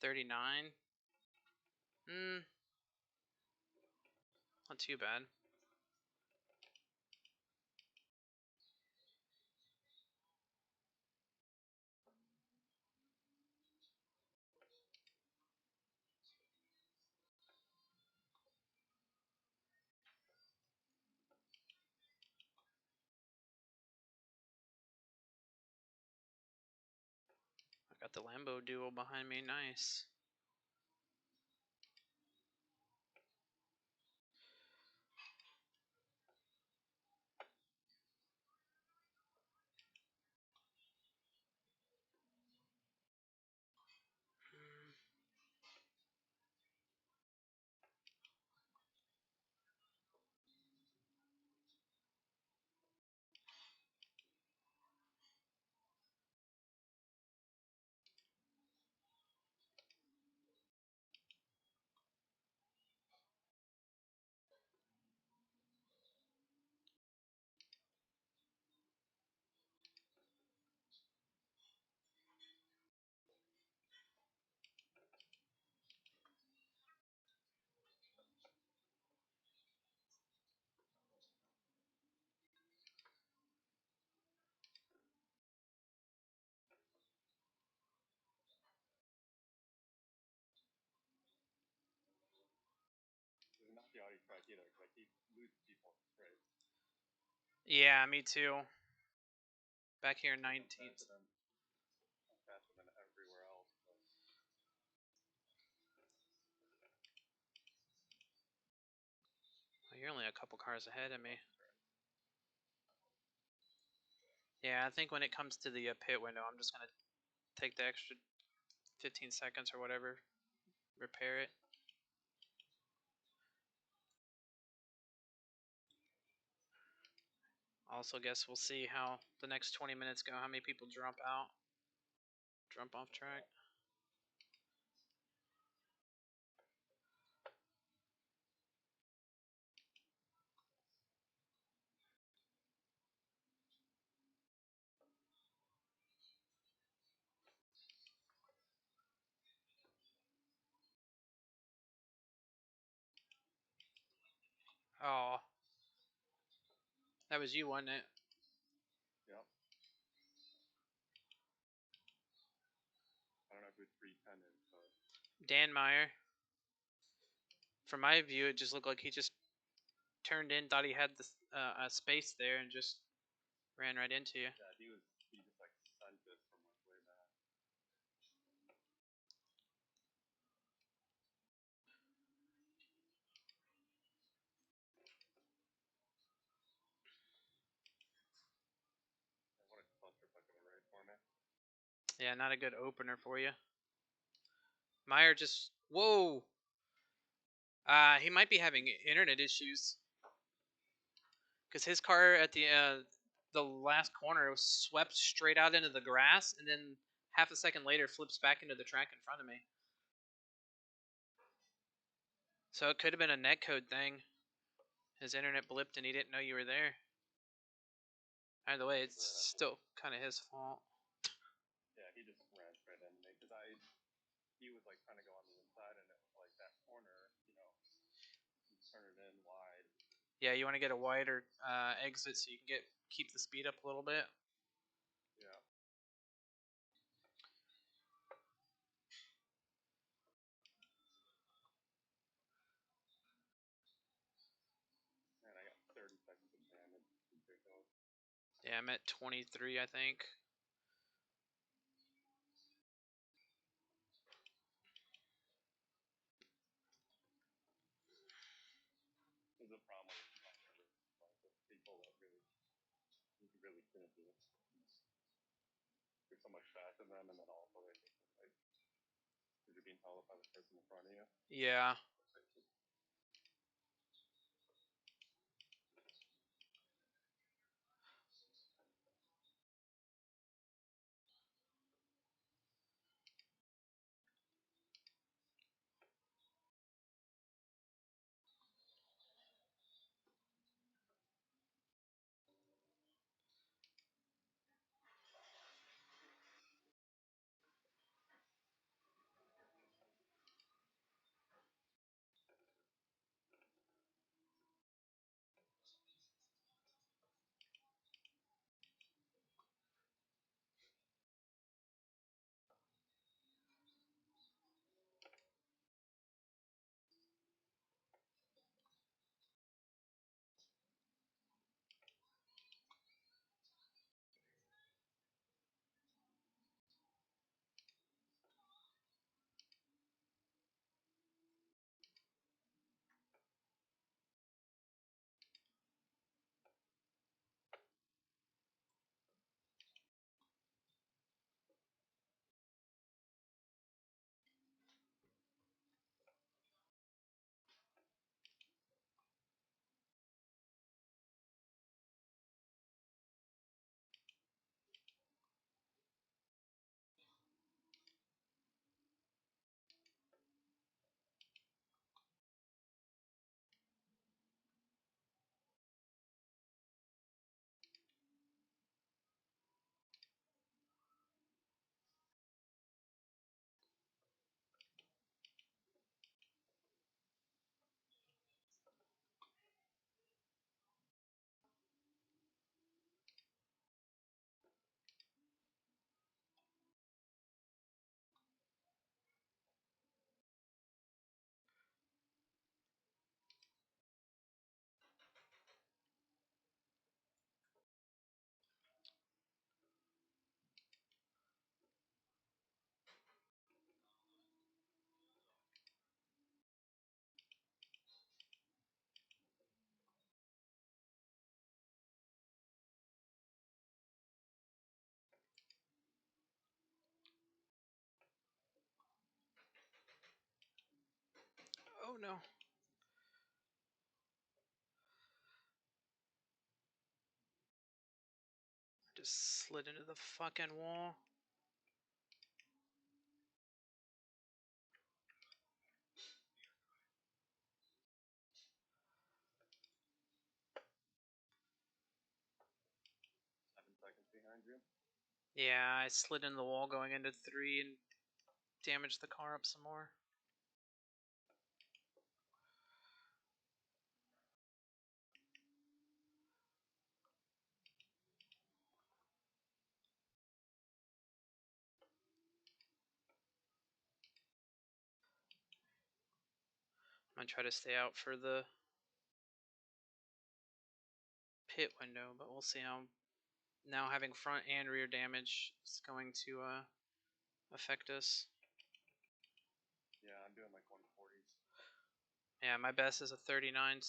39. Not too bad. I got the Lambo duo behind me. Nice. This is not the Audi track either, because I keep losing people in straight. Yeah, me too. Back here in I'm 19th. faster than everywhere else. But Well, you're only a couple cars ahead of me. Yeah, I think when it comes to the pit window, I'm just gonna take the extra 15 seconds or whatever, repair it. Also, guess we'll see how the next 20 minutes go. How many people drop out, drop off track. Oh, that was you, wasn't it? yep. I don't know who 310 is, but Dan Meyer. From my view, it just looked like he just turned in, thought he had the a space there, and just ran right into you. yeah, he just like sent it from like way back. Yeah, what a clusterfuck of a race for me. Yeah, not a good opener for you. Meyer just whoa. He might be having internet issues because his car at the last corner was swept straight out into the grass, and then half a second later flips back into the track in front of me. So it could have been a netcode thing. His internet blipped and he didn't know you were there. Either way, it's still kind of his fault. Yeah, he just ran straight into me because he was like trying to go on the inside, and it was like that corner, you turn it in wide. Yeah, you want to get a wider exit so you can keep the speed up a little bit. Yeah. Man, I got 30 seconds of damage. Ridiculous. Yeah, I'm at 23, I think. This is a problem with people that really couldn't do it. You're so much faster than them, and then also they think like because you're being held up by the person in front of you. Yeah. Oh no. Just slid into the fucking wall. Behind you. Yeah, I slid into the wall going into 3 and damaged the car up some more. I'm gonna try to stay out for the pit window, but we'll see how now having front and rear damage is going to affect us. Yeah, I'm doing like 140s. Yeah, my best is a 39.7.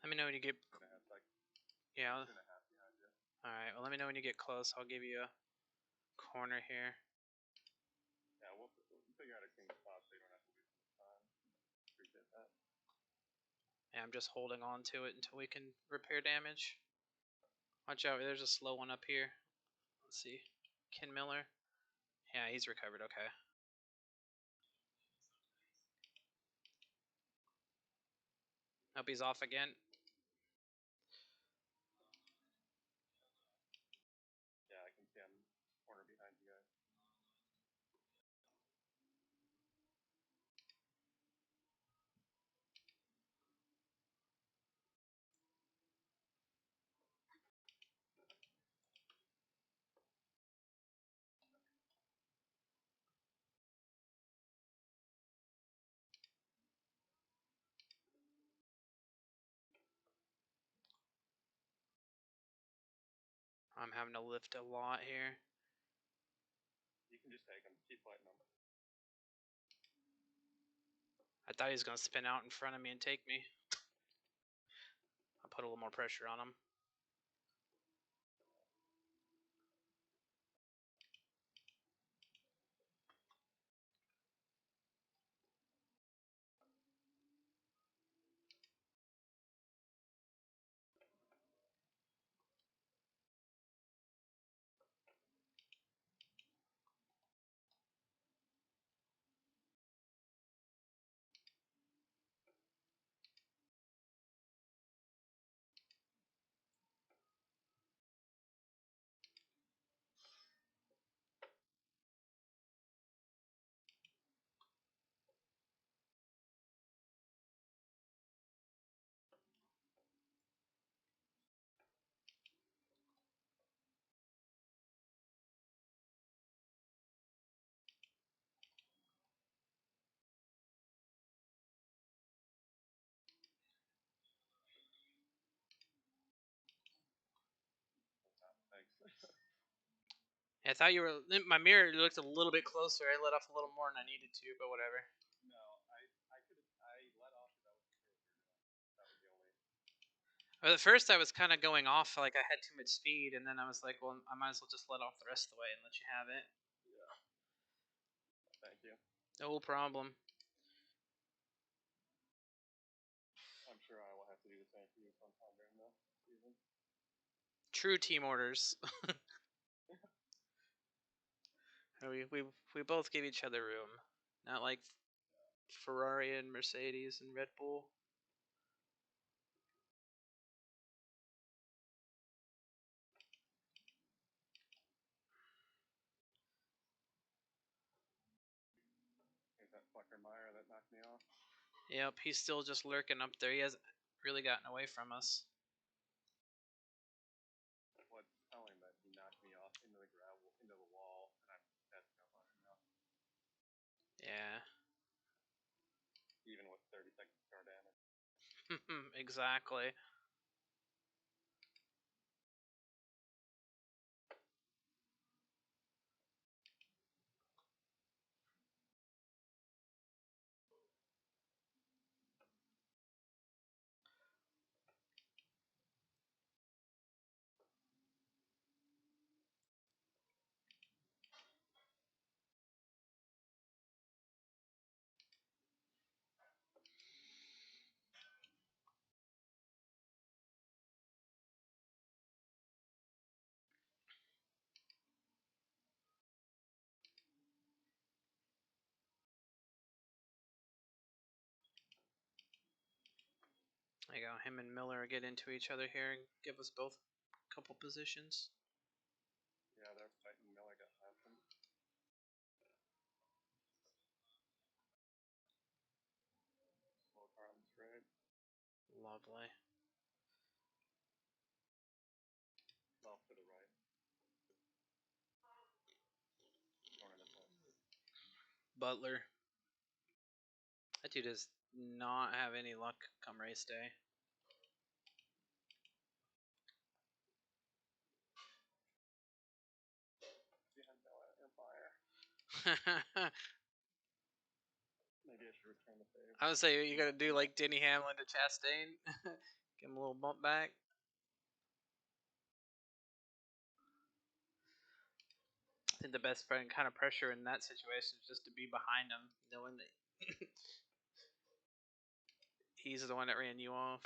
Let me know when you get. Like Yeah. 2.5 behind you. Alright, well, let me know when you get close. I'll give you a corner here. Yeah, we'll figure out a clean spot so you don't have to lose much time. Appreciate that. Yeah, I'm just holding on to it until we can repair damage. Watch out, there's a slow one up here. Let's see. Ken Miller. Yeah, he's recovered, okay. Hope he's off again. Yeah, I can see I'm corner behind you guys. I'm having to lift a lot here. You can just take them. Keep fighting them. I thought he was going to spin out in front of me and take me. I'll put a little more pressure on him. I thought you were. My mirror looked a little bit closer. I let off a little more than I needed to, but whatever. No, I let off because I wasn't sure what you were doing. That was the only. Well, at first, I was kind of going off like I had too much speed, and then I was like, well, I might as well just let off the rest of the way and let you have it. Yeah. Thank you. No problem. I'm sure I will have to do the same for you sometime during the season. True team orders. we both give each other room, not like Ferrari and Mercedes and Red Bull. Is that Fucker Meyer that knocked me off? Yep, he's still just lurking up there. He hasn't really gotten away from us. What's telling that he knocked me off into the gravel, into the wall, and I'm catching up on him now. Yeah. Even with 30 seconds car damage. Exactly. There you go. Him and Miller get into each other here and give us both a couple positions. Yeah, they're fighting. Miller got past him. Slow car on the straight. Lovely. Off to the right. Going into place. Butler. That dude does not have any luck come race day. Behind Miller and Meyer. Maybe I should return the favor. I would say you gotta do like Denny Hamlin to Chastain. Give him a little bump back. I think the best kind of pressure in that situation is just to be behind him, knowing that he's the one that ran you off.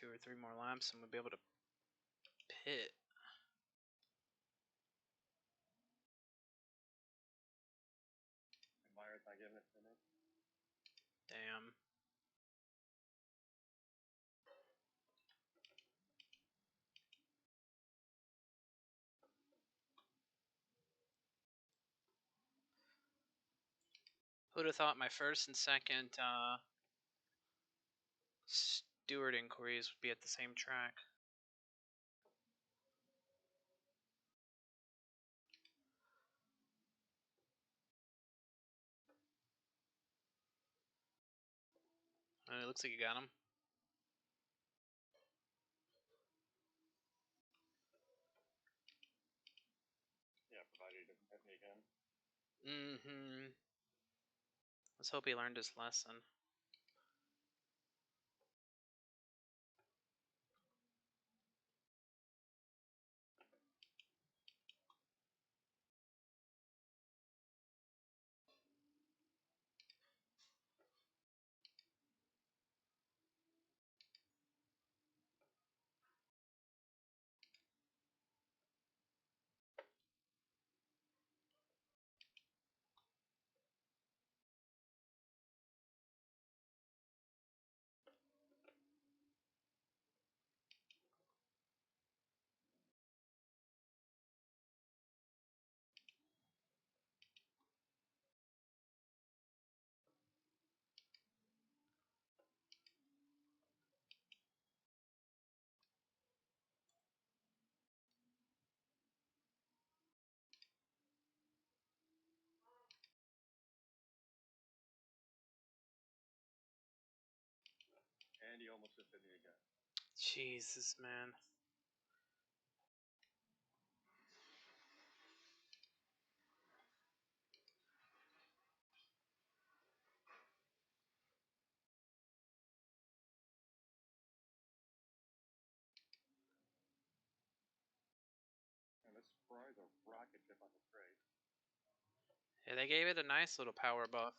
Two or three more laps and we'll be able to pit. And Meyer's not giving it to me. Damn. Who'd have thought my first and second steward inquiries would be at the same track? It looks like you got him. Yeah, provided he doesn't hit me again. Mm-hmm. Let's hope he learned his lesson. Jesus, man. And this Spry's a rocket ship on the straight. Yeah, they gave it a nice little power buff.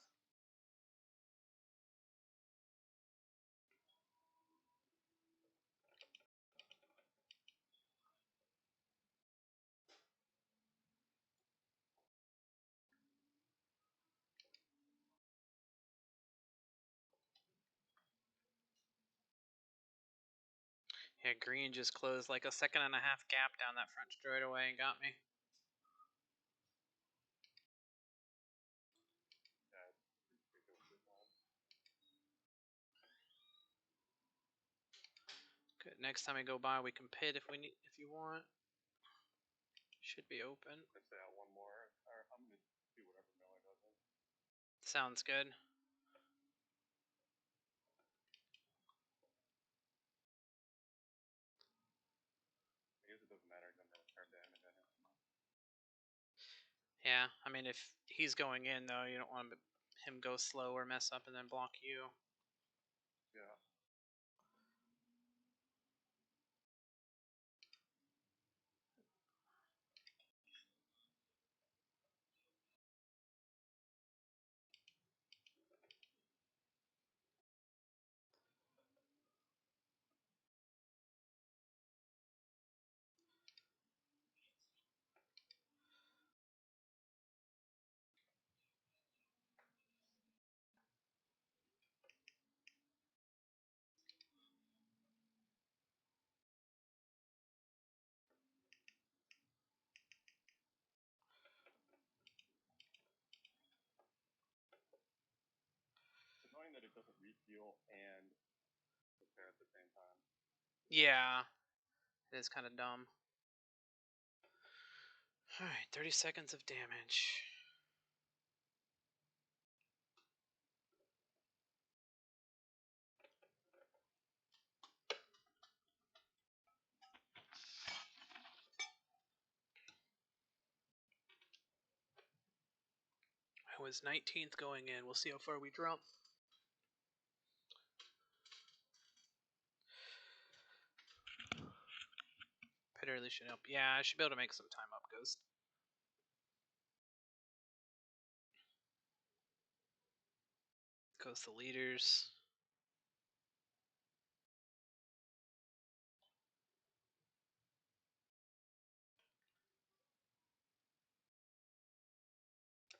Yeah, green just closed like a second and a half gap down that front straightaway and got me. Yeah, it's ridiculously bad. Good. Next time we go by, we can pit if we need, if you want. Should be open. Let's say out one more. Or I'm gonna do whatever Miller does. Sounds good. I guess it doesn't matter. I'm gonna start damage on him. Yeah, I mean, if he's going in, though, you don't want him go slow or mess up and then block you. Yeah. It's annoying that it doesn't refuel and repair at the same time. Yeah, it is kind of dumb. Alright, 30 seconds of damage. I was 19th going in. We'll see how far we drop. Pit early should help. Yeah, I should be able to make some time up, Ghost. Goes the leaders.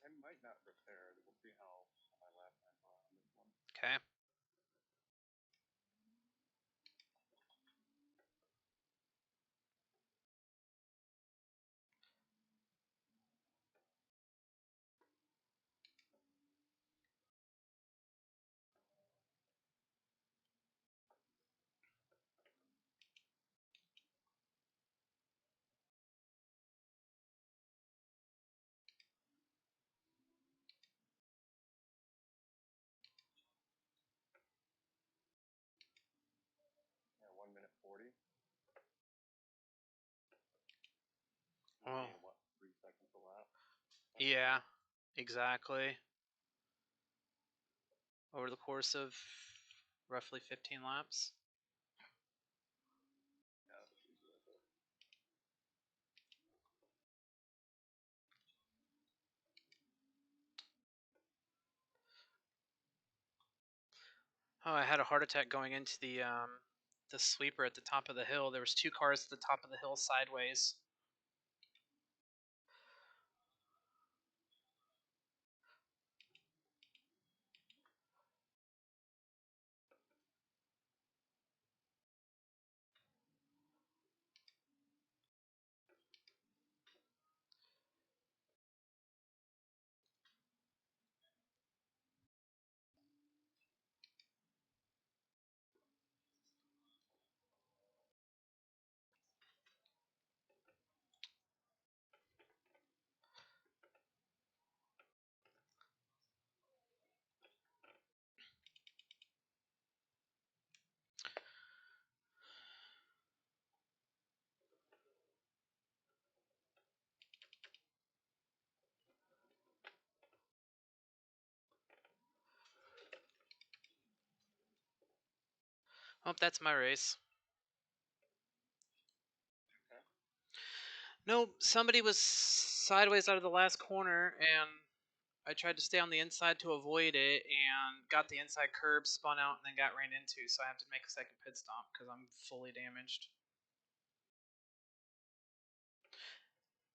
I might not repair. We'll see how my lap times are on this one. Okay. Yeah, 1 minute 40. Oh. Gain, what, 3 seconds a lap? Yeah, exactly. Over the course of roughly 15 laps. Yeah, that's easy with it. Oh, I had a heart attack going into the sweeper at the top of the hill. There was 2 cars at the top of the hill sideways. Oh, that's my race. Okay. Nope, somebody was sideways out of the last corner, and I tried to stay on the inside to avoid it, and got the inside curb, spun out, and then got ran into. So I have to make a second pit stop because I'm fully damaged.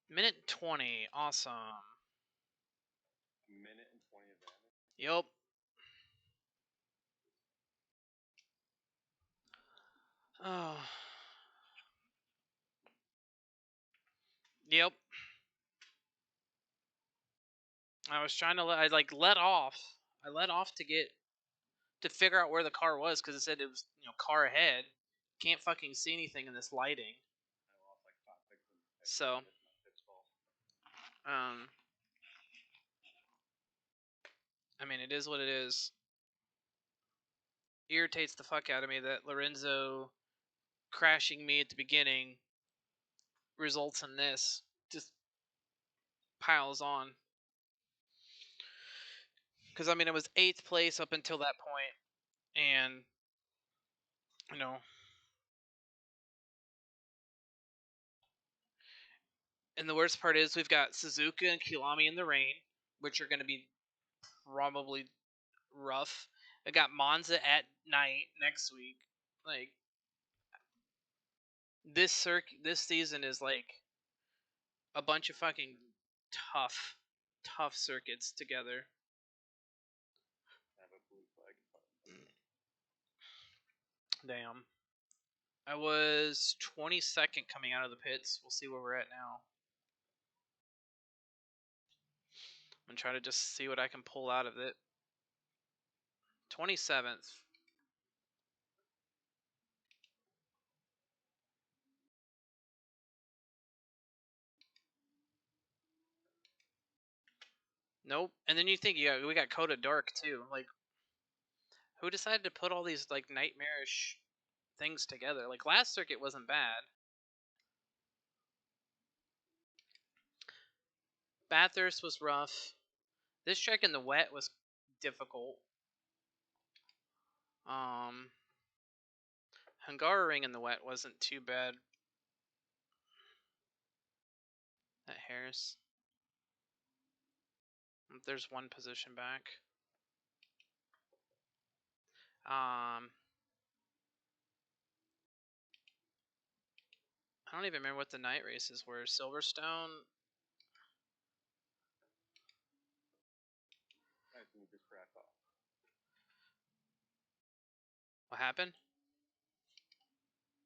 Minute 20, awesome. A minute and 20 of damage. Yep. Oh. Yep. I was trying to let off. I let off to figure out where the car was because it said it was car ahead. Can't fucking see anything in this lighting. I lost like 5 seconds. So, um, I mean, it is what it is. Irritates the fuck out of me that Lorenzo crashing me at the beginning results in this. Just piles on. Because, I mean, it was 8th place up until that point, and, you know. And the worst part is we've got Suzuka and Kiwami in the rain, which are going to be probably rough. I got Monza at night next week. Like, this season is like a bunch of fucking tough circuits together. I have a blue flag. Damn. I was 22nd coming out of the pits. We'll see where we're at now. I'm gonna try to just see what I can pull out of it. 27th. Nope. And then you think we got Coda Dark too. Like, who decided to put all these like nightmarish things together? Like, last circuit wasn't bad. Bathurst was rough. This track in the wet was difficult. Hungaroring in the wet wasn't too bad. At Harris. There's one position back. I don't even remember what the night races were. Silverstone. I think just crack off. What happened?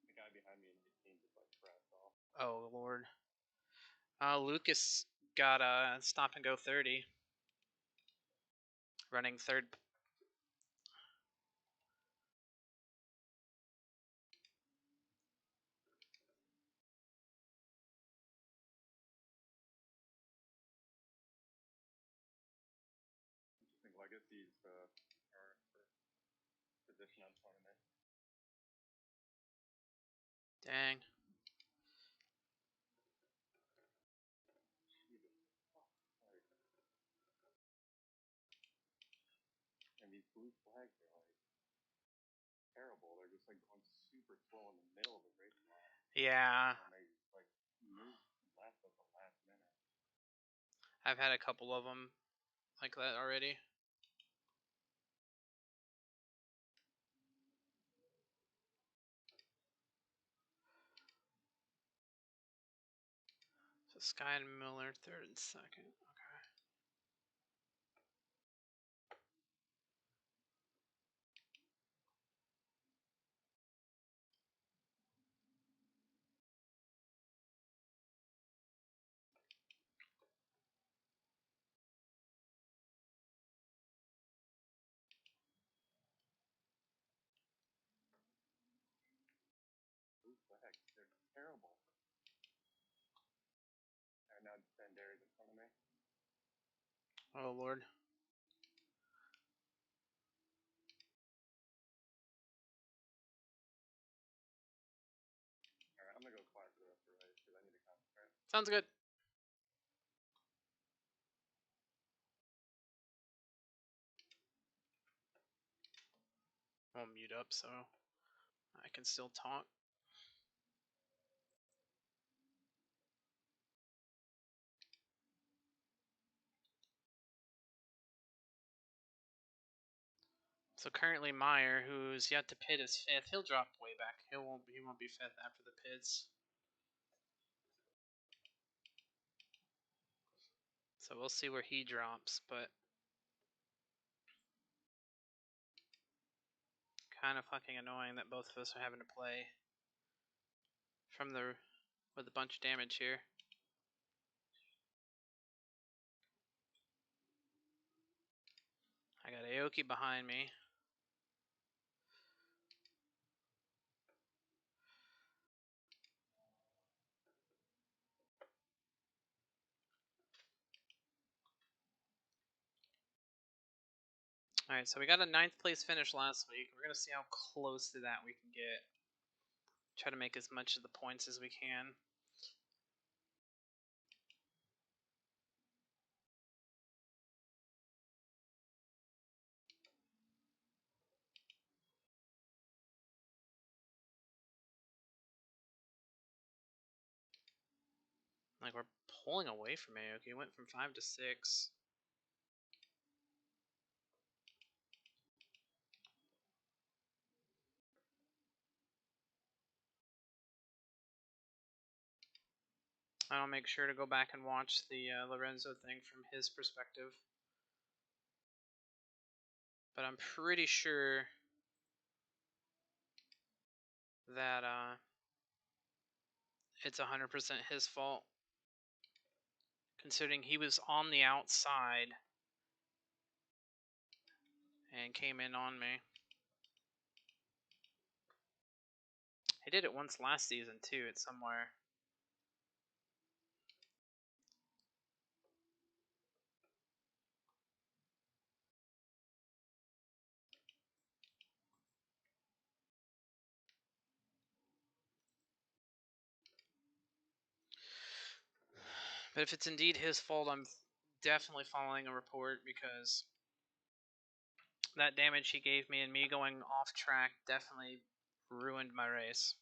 The guy behind me in the team just like crashed off. Oh Lord. Lucas got a stop and go 30. Running third. Interesting legacies are for position on tournament. Dang. And these blue flags are like terrible. They're just like going super slow in the middle of the race line. Yeah. And they like move left at the last minute. I've had a couple of them like that already. So Sky and Miller third and second. Okay. Blue flags, they're terrible. And now Sanderi's in front of me. Oh Lord. Alright, I'm gonna go quiet for the rest of the race because I need to concentrate. Sounds good. I'll mute up so I can still talk. So currently Meyer, who's yet to pit, is 5th. He'll drop way back. He won't be 5th after the pits. So we'll see where he drops, but kind of fucking annoying that both of us are having to play from the with a bunch of damage here. I got Aoki behind me. Alright, so we got a 9th place finish last week. We're going to see how close to that we can get. Try to make as much of the points as we can. Like, we're pulling away from Aoki. Went from 5 to 6. I'll make sure to go back and watch the Lorenzo thing from his perspective. But I'm pretty sure that it's 100% his fault, considering he was on the outside and came in on me. He did it once last season too, at somewhere. But if it's indeed his fault, I'm definitely following a report, because that damage he gave me and me going off track definitely ruined my race.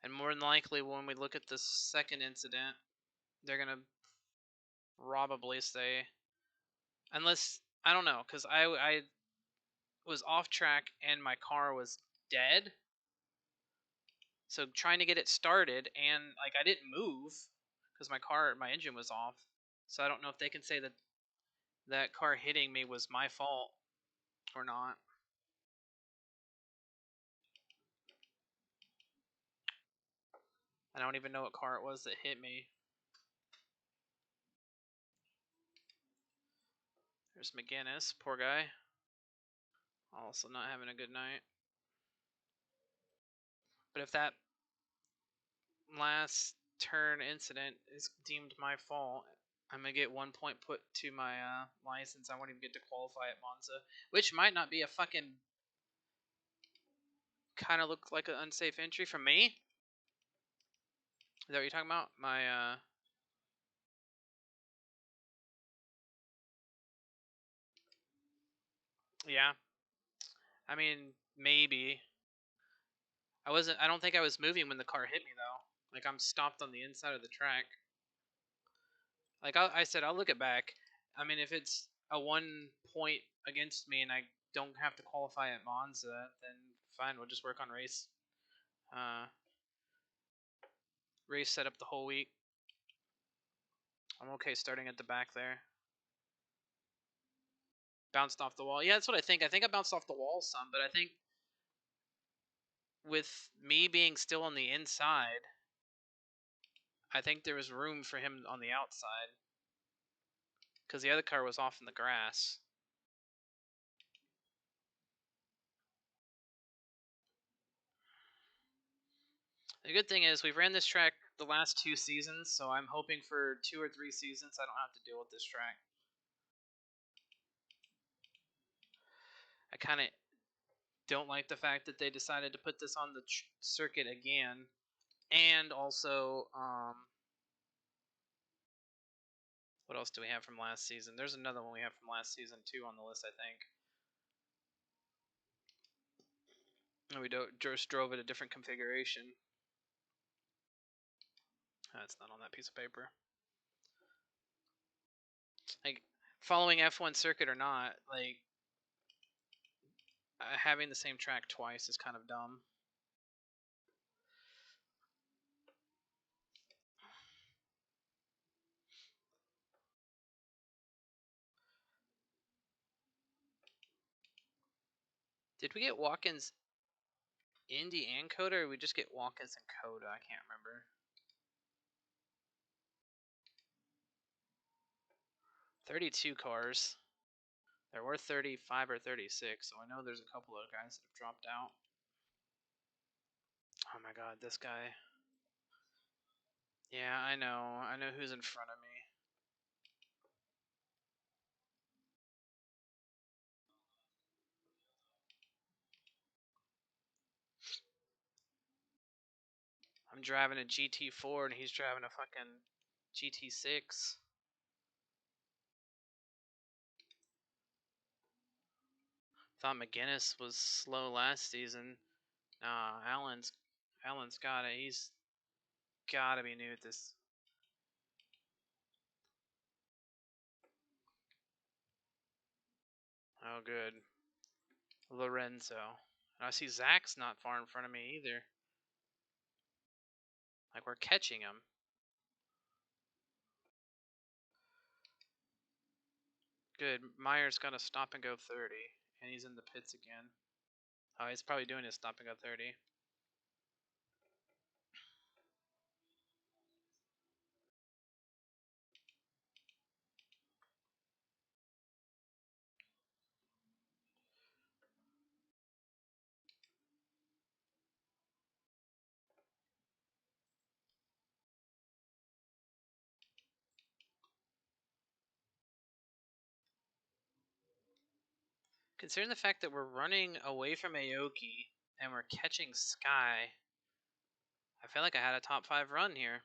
And more than likely, when we look at the second incident, they're going to probably say, unless, I don't know, because I was off track and my car was dead. So trying to get it started, and like I didn't move because my engine was off. So I don't know if they can say that that car hitting me was my fault or not. I don't even know what car it was that hit me. There's McGinnis, poor guy. Also not having a good night. But if that last turn incident is deemed my fault, I'm gonna get 1 point put to my license. I won't even get to qualify at Monza, which might not be a fucking kind of look like an unsafe entry from me. Is that what you're talking about? My yeah. I mean, maybe. I don't think I was moving when the car hit me though. Like, I'm stopped on the inside of the track. Like I said, I'll look it back. I mean, if it's a 1 point against me and I don't have to qualify at Monza, then fine. We'll just work on uh, race setup the whole week. I'm okay starting at the back there. Bounced off the wall. Yeah, that's what I think. I think I bounced off the wall some, but I think with me being still on the inside, I think there was room for him on the outside, because the other car was off in the grass. The good thing is we've ran this track the last 2 seasons, so I'm hoping for 2 or 3 seasons I don't have to deal with this track. I kind of don't like the fact that they decided to put this on the circuit again, and also What else do we have from last season? There's another one we have from last season too on the list, I think. And we just drove it a different configuration. That's not on that piece of paper. Like, following F1 circuit or not, like, having the same track twice is kind of dumb. Did we get walk-ins Indy and Coda, or we just get walk-ins in Coda? I can't remember. 32 cars. There were 35 or 36, so I know there's a couple of guys that have dropped out. Oh my god, this guy. Yeah, I know. I know who's in front of me. I'm driving a GT4 and he's driving a fucking GT6. Thought McGinnis was slow last season. Nah, Allen's got it. He's gotta be new at this. Oh, good. Lorenzo. And I see Zach's not far in front of me either. Like, we're catching him. Good. Meyer's got to stop and go 30. And he's in the pits again. Oh, he's probably doing his stop and go 30. Considering the fact that we're running away from Aoki and we're catching Sky, I feel like I had a top 5 run here.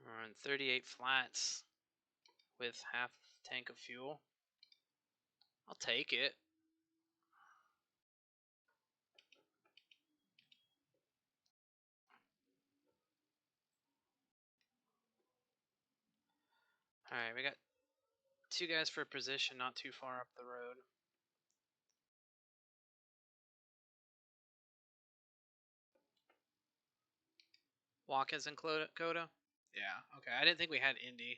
We're on 38 flats with half tank of fuel. I'll take it. Alright, we got 2 guys for a position not too far up the road. Watkins and Coda? Yeah, okay. I didn't think we had Indy.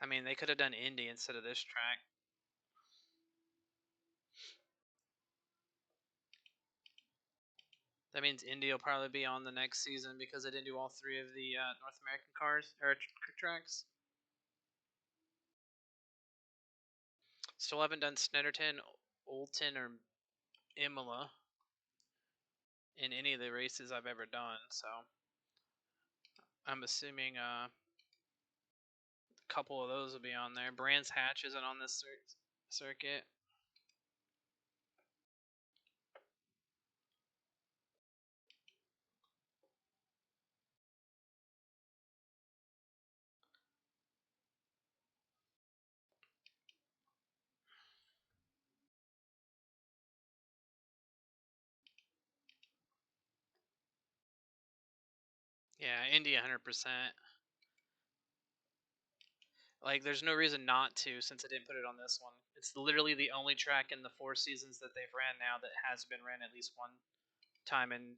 I mean, they could have done Indy instead of this track. That means Indy will probably be on the next season because they didn't do all 3 of the North American cars or tracks. Still haven't done Snetterton, Oulton, or Imola in any of the races I've ever done, so I'm assuming a couple of those will be on there. Brands Hatch isn't on this circuit. Yeah, Indy 100%. Like, there's no reason not to since I didn't put it on this one. It's literally the only track in the 4 seasons that they've ran now that has been ran at least one time in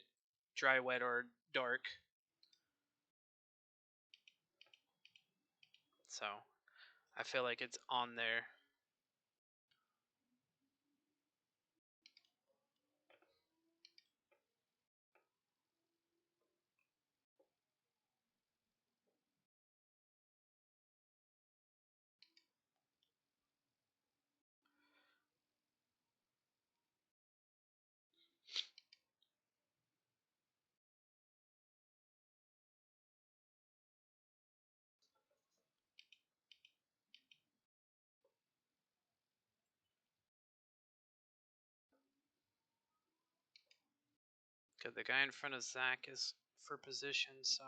dry, wet, or dark. So, I feel like it's on there. Good, the guy in front of Zach is for position, so.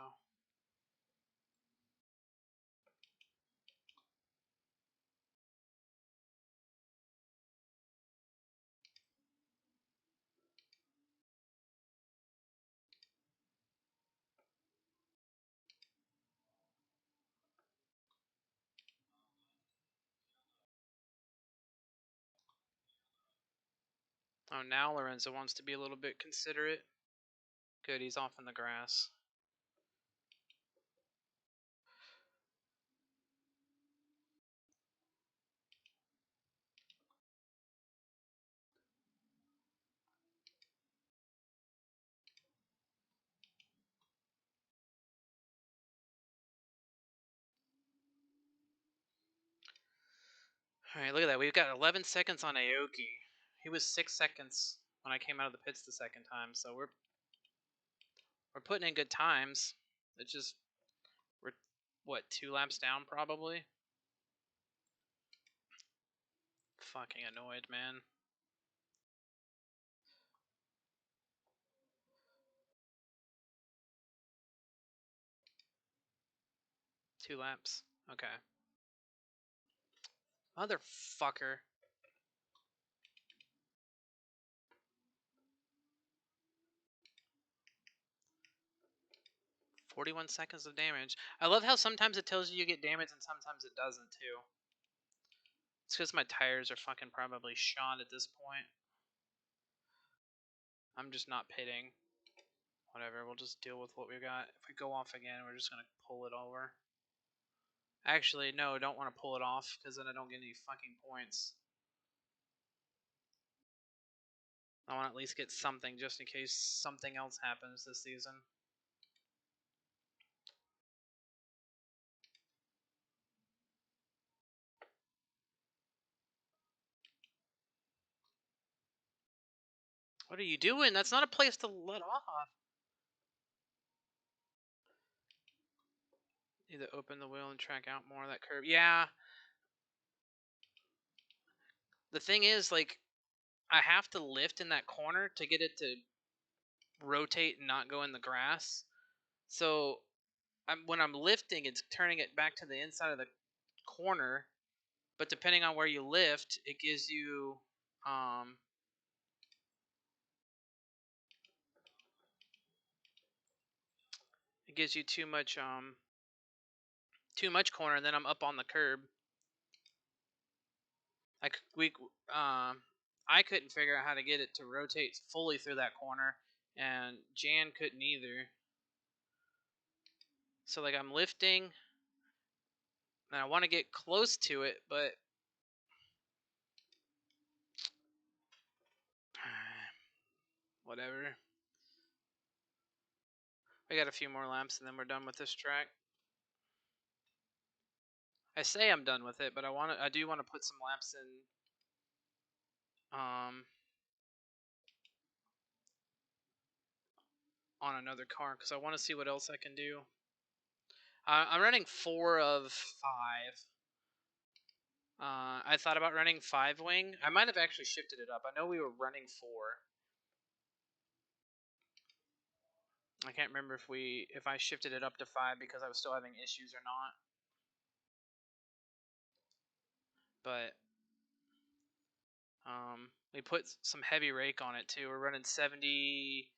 Oh, now Lorenzo wants to be a little bit considerate. Good, he's off in the grass. Alright, look at that. We've got 11 seconds on Aoki. He was 6 seconds when I came out of the pits the second time, so we're putting in good times. It's just we're what, 2 laps down probably? Fucking annoyed, man. Two laps. Okay. Motherfucker. 41 seconds of damage. I love how sometimes it tells you get damage and sometimes it doesn't too. It's because my tires are fucking probably shot at this point. I'm just not pitting. Whatever, we'll just deal with what we got. If we go off again, we're just gonna pull it over. Actually, no, don't want to pull it off because then I don't get any fucking points. I want to at least get something just in case something else happens this season. What are you doing? That's not a place to let off. Either open the wheel and track out more of that curve. Yeah. The thing is, like, I have to lift in that corner to get it to rotate and not go in the grass. So when I'm lifting, it's turning it back to the inside of the corner. But depending on where you lift, it gives you too much corner, and then I'm up on the curb. I couldn't figure out how to get it to rotate fully through that corner, and Jan couldn't either. So like I'm lifting, and I want to get close to it, but whatever. We got a few more laps, and then we're done with this track. I say I'm done with it, but I do want to put some laps in. On another car because I want to see what else I can do. I'm running 4 of 5. I thought about running 5 wing. I might have actually shifted it up. I know we were running 4. I can't remember if I shifted it up to 5 because I was still having issues or not. But we put some heavy rake on it too. We're running 70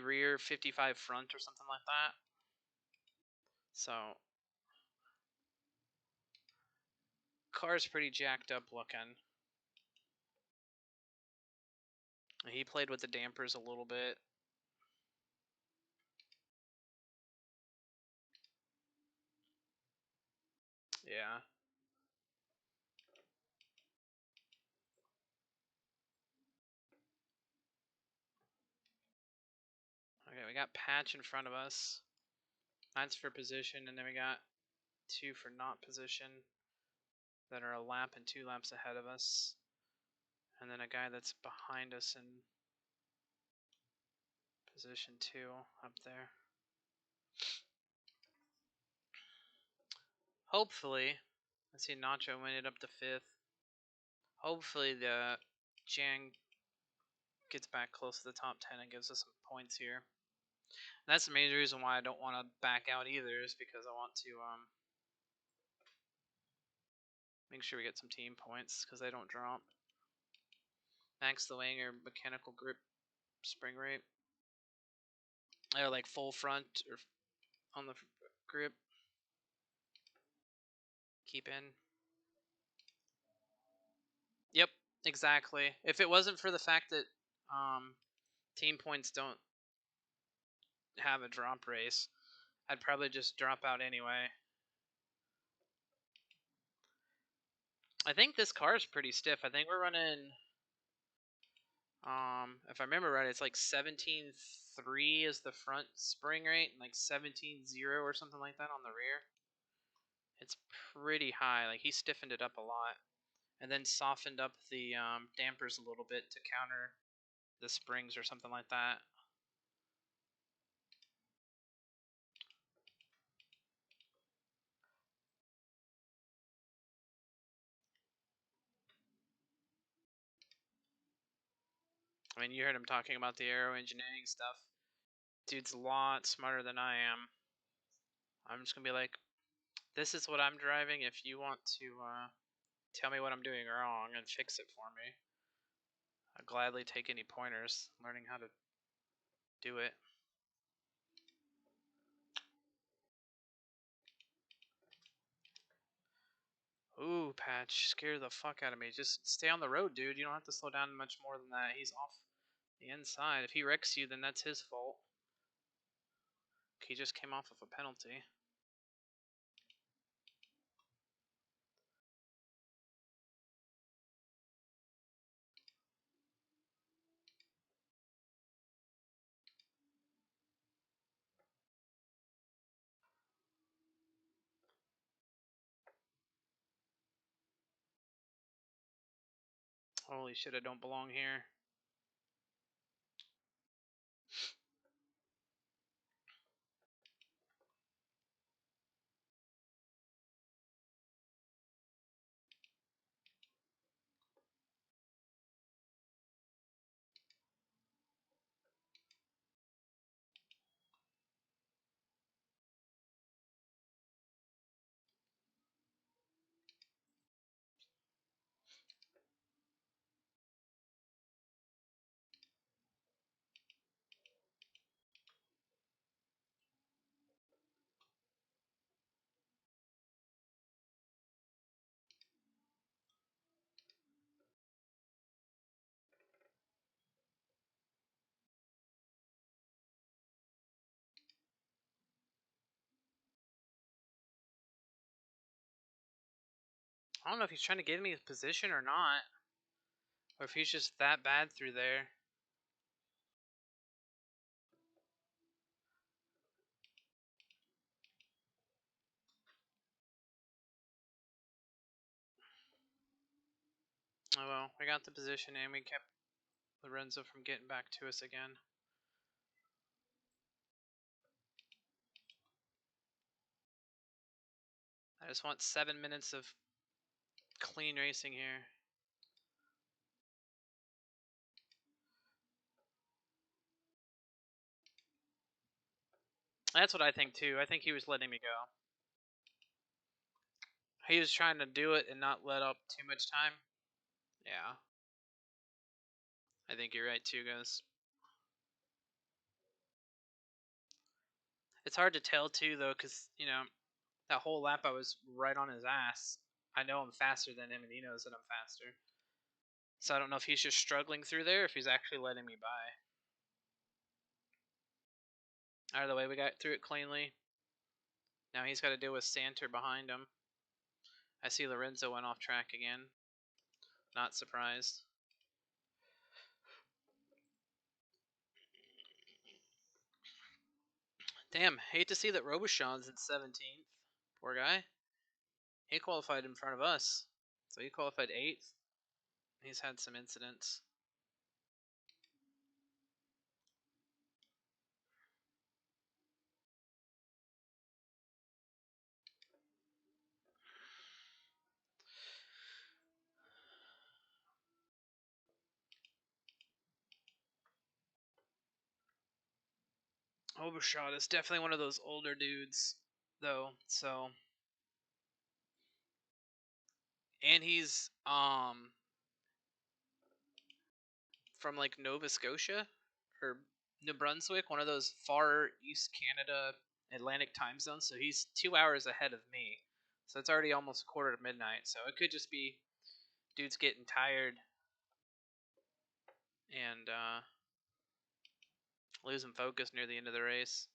rear, 55 front or something like that. So car's pretty jacked up looking. He played with the dampers a little bit. Yeah. Okay, we got patch in front of us. That's for position, and then we got 2 for not position that are a lap and 2 laps ahead of us. And then a guy that's behind us in position 2 up there. Hopefully, I see Nacho went it up to 5th. Hopefully the Jan gets back close to the top 10 and gives us some points here. And that's the major reason why I don't want to back out either, is because I want to make sure we get some team points because they don't drop. Max the wing or mechanical grip spring rate. Or like full front or on the grip. Keep in. Yep, exactly. If it wasn't for the fact that team points don't have a drop race, I'd probably just drop out anyway. I think this car is pretty stiff. I think we're running, if I remember right, it's like 17.3 is the front spring rate and like 17.0 or something like that on the rear. It's pretty high. Like, he stiffened it up a lot and then softened up the dampers a little bit to counter the springs or something like that. I mean, you heard him talking about the aero engineering stuff. Dude's a lot smarter than I am. I'm just going to be like, this is what I'm driving. If you want to tell me what I'm doing wrong and fix it for me, I'll gladly take any pointers learning how to do it. Ooh, Patch, scare the fuck out of me. Just stay on the road, dude. You don't have to slow down much more than that. He's off the inside. If he wrecks you, then that's his fault. He just came off of a penalty. Holy shit, I don't belong here. I don't know if he's trying to give me his position or not. Or if he's just that bad through there. Oh well, we got the position and we kept Lorenzo from getting back to us again. I just want 7 minutes of clean racing here. That's what I think too. I think he was letting me go. He was trying to do it and not let up too much time. Yeah. I think you're right too, guys. It's hard to tell too, though, because, you know, that whole lap I was right on his ass. I know I'm faster than him, and he knows that I'm faster. So I don't know if he's just struggling through there, or if he's actually letting me by. Out of the way, we got through it cleanly. Now he's got to deal with Santer behind him. I see Lorenzo went off track again. Not surprised. Damn, hate to see that Robuchon's in 17th. Poor guy. He qualified in front of us. So he qualified 8th. He's had some incidents. Obershot is definitely one of those older dudes, though. So, and he's from like Nova Scotia or New Brunswick, one of those far East Canada Atlantic time zones. So he's 2 hours ahead of me. So it's already almost a quarter to midnight. So it could just be dudes getting tired and losing focus near the end of the race.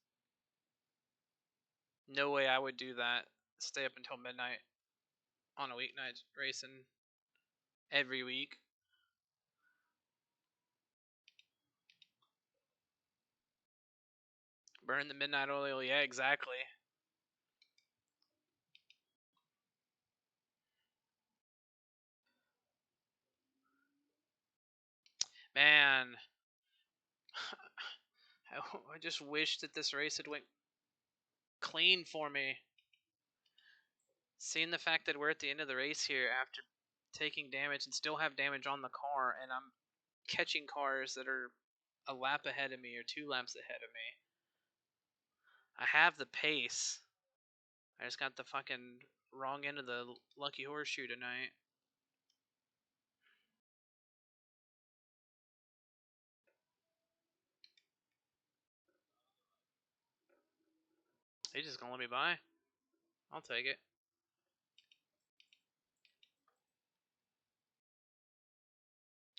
No way I would do that. Stay up until midnight on a weeknight racing every week. Burn the midnight oil. Yeah, exactly. Man, I just wish that this race had went clean for me. Seeing the fact that we're at the end of the race here after taking damage and still have damage on the car, and I'm catching cars that are a lap ahead of me or 2 laps ahead of me. I have the pace. I just got the fucking wrong end of the lucky horseshoe tonight. They just gonna let me by. I'll take it.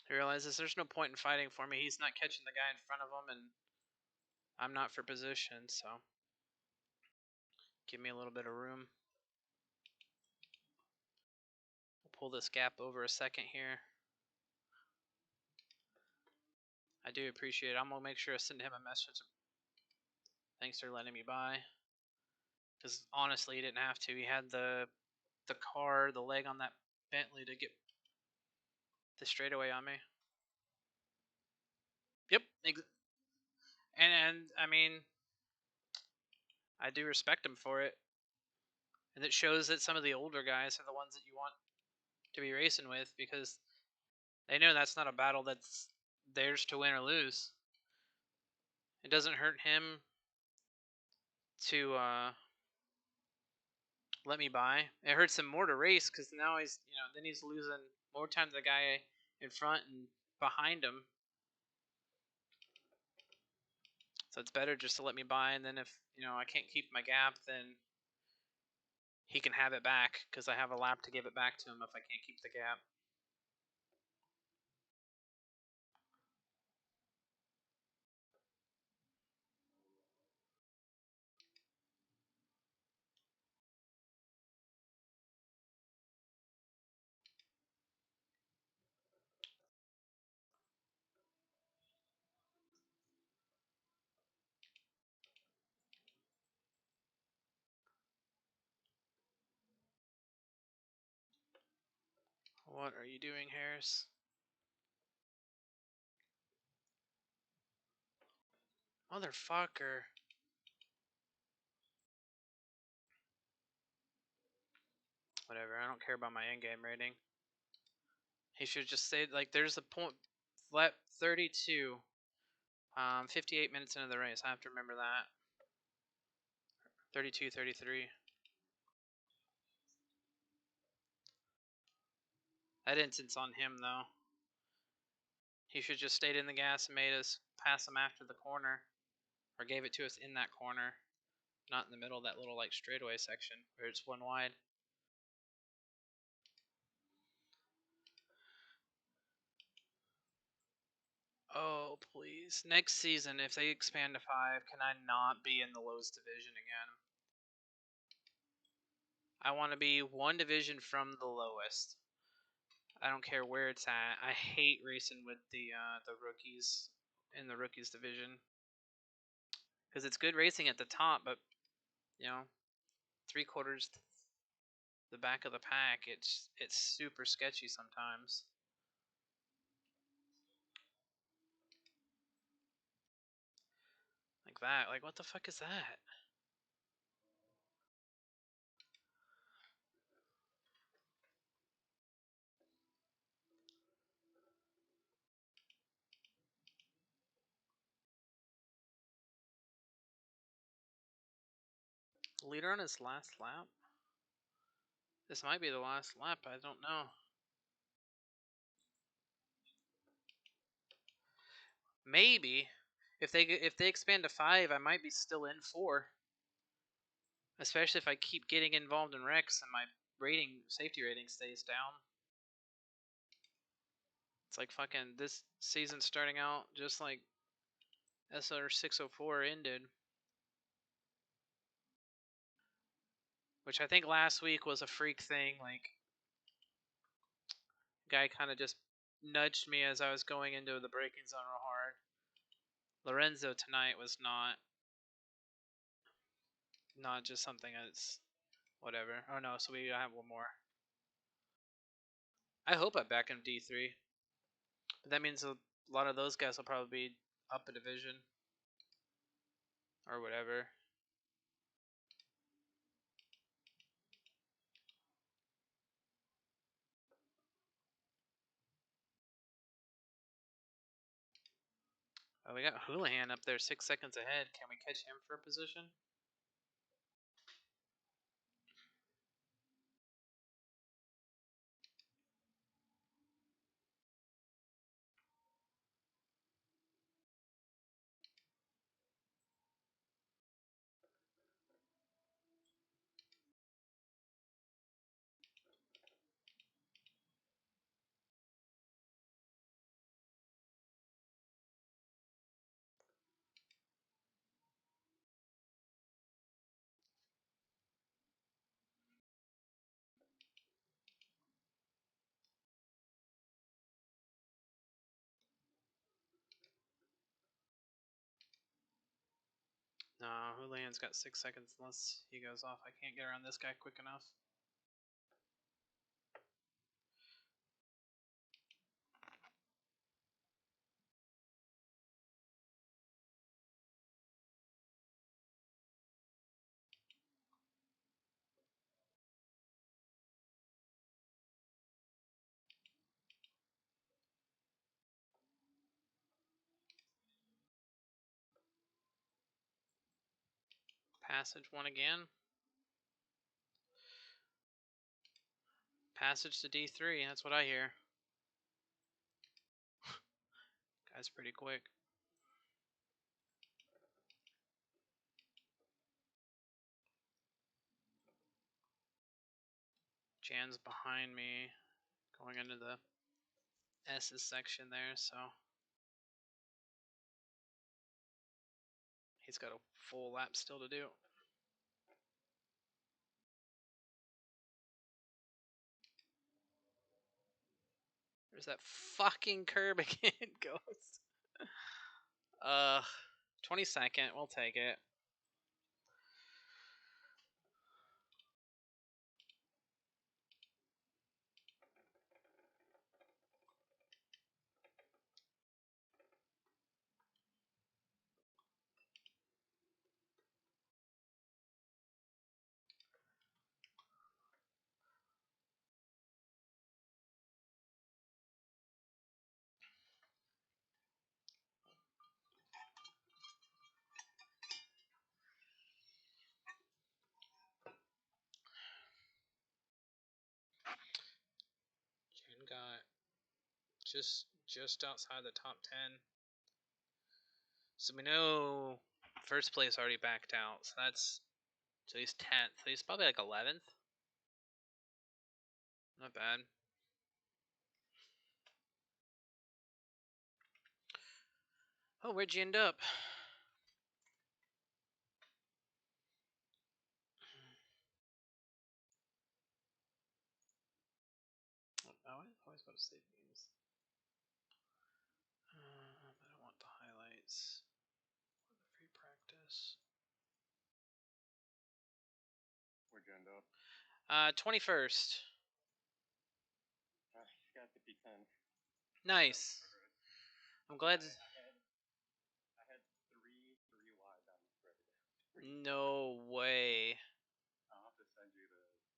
He realizes there's no point in fighting for me. He's not catching the guy in front of him, and I'm not for position, so give me a little bit of room. We'll pull this gap over a second here. I do appreciate it. I'm going to make sure I send him a message. Thanks for letting me by. Because honestly, he didn't have to. He had the car, the leg on that Bentley to get the straightaway on me. Yep. And I mean, I do respect him for it. And it shows that some of the older guys are the ones that you want to be racing with because they know that's not a battle that's theirs to win or lose. It doesn't hurt him to let me by. It hurts him more to race because now then he's losing more time to the guy in front and behind him. So it's better just to let me by, and then if I can't keep my gap, then he can have it back because I have a lap to give it back to him if I can't keep the gap. What are you doing, Harris? Motherfucker. Whatever, I don't care about my endgame rating. He should just say, like, there's a point, lap 32, 58 minutes into the race. I have to remember that. 32, 33. That instance on him, though. He should just stayed in the gas and made us pass him after the corner. Or gave it to us in that corner. Not in the middle of that little, like, straightaway section where it's one wide. Oh, please. Next season, if they expand to 5, can I not be in the lowest division again? I want to be one division from the lowest. I don't care where it's at. I hate racing with the rookies in the rookies division because it's good racing at the top, but 3/4 the back of the pack, it's super sketchy sometimes. Like that. Like what the fuck is that? Leader on his last lap? This might be the last lap. I don't know. Maybe. If they expand to 5, I might be still in 4. Especially if I keep getting involved in wrecks and my safety rating stays down. It's like fucking this season starting out just like SR 604 ended. Which I think last week was a freak thing. Like, guy kind of just nudged me as I was going into the braking zone real hard. Lorenzo tonight was not just something that's whatever. Oh no, so we have one more. I hope I'm back in D3. But that means a lot of those guys will probably be up a division. Or whatever. Oh, we got Houlihan up there 6 seconds ahead. Can we catch him for a position? No, Houlihan's got 6 seconds unless he goes off. I can't get around this guy quick enough. Passage 1 again. Passage to D3, that's what I hear. Guy's pretty quick. Jan's behind me, going into the S's section there, so he's got a full lap still to do. There's that fucking curb again, Ghost. 22nd, we'll take it. Jan got just outside the top 10. So we know first place already backed out. So he's 10th. So he's probably like 11th. Not bad. Oh, where'd you end up? Oh, I always go to save games. I don't want the highlights. Or the free practice. Where'd you end up? 21st. You got the P10. Nice. I'm glad. I had three wide on the spread. No way. I'll have to send you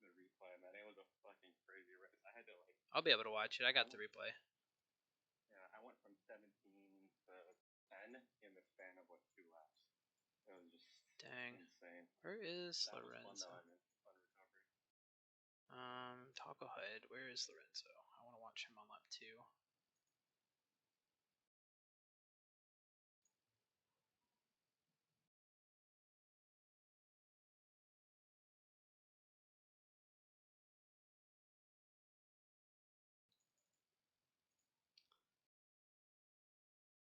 the replay, man. It was a fucking crazy race. I had to I'll be able to watch it. I got the replay. Yeah, I went from 17 to 10 in the span of 2 laps. It was just Dang. Insane. Where is That was fun Lorenzo? though. I mean, fun recovery. Taco Head. Where is Lorenzo? I want to watch him on lap 2.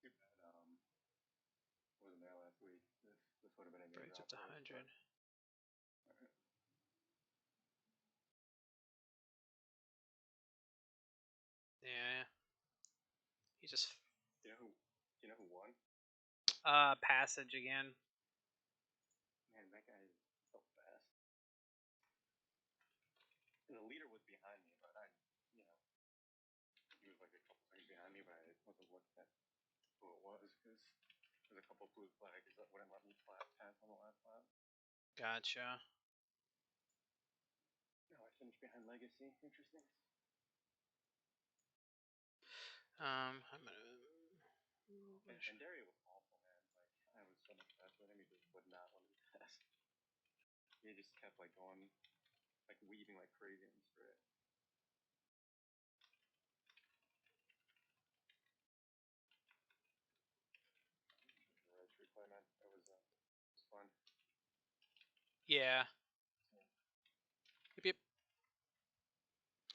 Too bad. Wasn't there last week. This would have been a game Breaks up drop to race. 100. Alright. Yeah. He just Do you know who won? Passage again. Man, that guy is so fast. And the leader was behind me, but he was like a couple seconds behind me, but I wasn't looking at who it was because there's a couple blue flags that wouldn't let me pass on the last lap. Gotcha. No, I finished behind Legacy. Interesting. I'm gonna. And Dario was awful, man. Like I was so much faster than him, he just would not let me pass. He just kept like going, like weaving like crazy on the straight. Race replay, man. It was fun. Yeah. Yep, yep.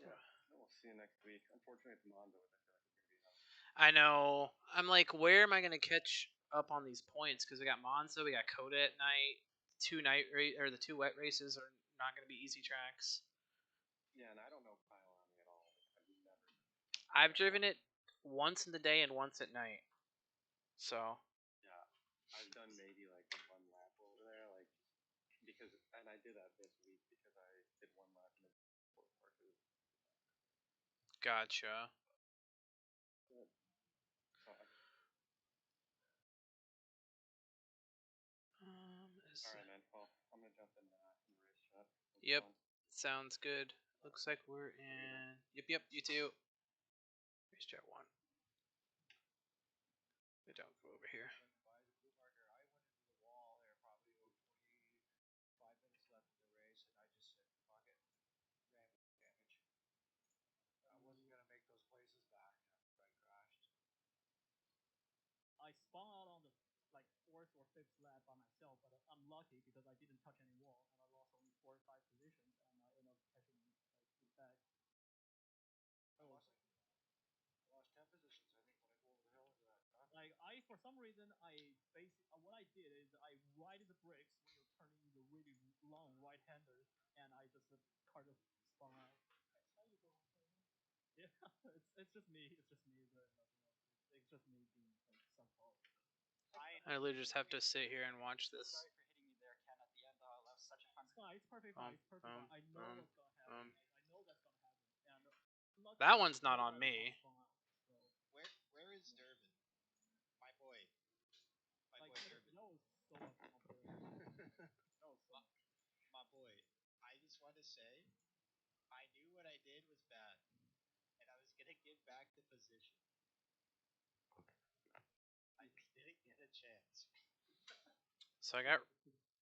Yeah. We'll see you next week. Unfortunately, it's Monzo. I feel like it's gonna be enough. I know. I'm like, where am I gonna catch up on these points? Because we got Monza, we got Coda at night. The 2 wet races are not gonna be easy tracks. Yeah, and I don't know Kyle on me at all. I've never. I've driven it once in the day and once at night. So. Yeah, I've done maybe like one lap over there, like because, and I did that this week because I did one lap in the sport park. Gotcha. Good. So, all right, man. Well, I'm gonna jump in race chat. Yep. Sounds good. Looks like we're in. Yep. You too. Race chat 1. We don't go over here. By the blue marker, I went into the wall there probably about 25 minutes left in the race, and I just said, fuck it, ran damage. I wasn't going to make those places back after I crashed. I spun out on the like 4th or 5th lap by myself, but I'm lucky because I didn't touch any wall and I lost only 4 or 5 positions and I ended up catching it back. I lost 10 positions, I think, when I go over the hill into that cut. Like for some reason, what I did is I righted the brakes when you're turning the really long right-handers, and I just kind of spun out. Yeah, it's just me. It's just me. Nothing else. It's just me being like subpar. I literally just have to sit here and watch this. Sorry for hitting you there, Ken, at the end. That was such a fun. It's fine. It's perfectly fine. It's perfectly fine. I know what's gonna happen. I know that's gonna happen. And that one's not on me. Where is Durbin? My boy. My like, boy Durbin. No, so much No, so My boy. I just want to say, I knew what I did was bad, and I was gonna give back the position. I didn't get a chance. So I got.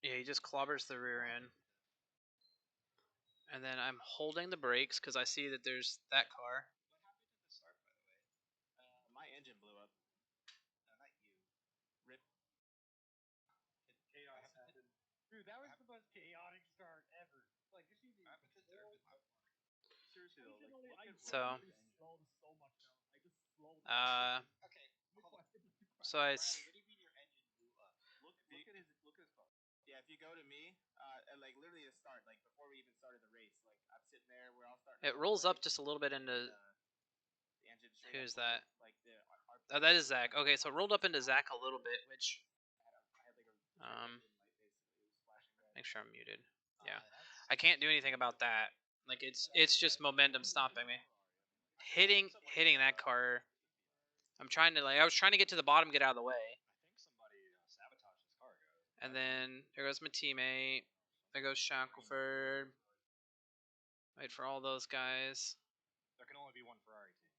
Yeah, he just clobbers the rear end. And then I'm holding the brakes because I see that there's that car. What happened at the start, by the way? My engine blew up. No, not you. Rip. Chaos happened. Dude, that was the most chaotic start ever. Like, just see the whole... Seriously though, like, look at So. slowed so much now. I just slowed. Okay, hold on. So I. Riley, what do you mean your engine blew up? Look at his car. Yeah, if you go to me, like literally the start, like before we even started the race, like I'm sitting there, we're all starting. It rolls up just a little bit into. The engine straight Who's up, that? Like Oh, that is Zach. Okay, so it rolled up into Zach a little bit, which. Make sure I'm muted. Yeah, I can't do anything about that. Like it's just momentum stopping me. Hitting that car. I was trying to get to the bottom, get out of the way. I think somebody sabotaged his car, guys. And then there goes my teammate. There goes Shackelford. Wait for all those guys. There can only be one Ferrari team,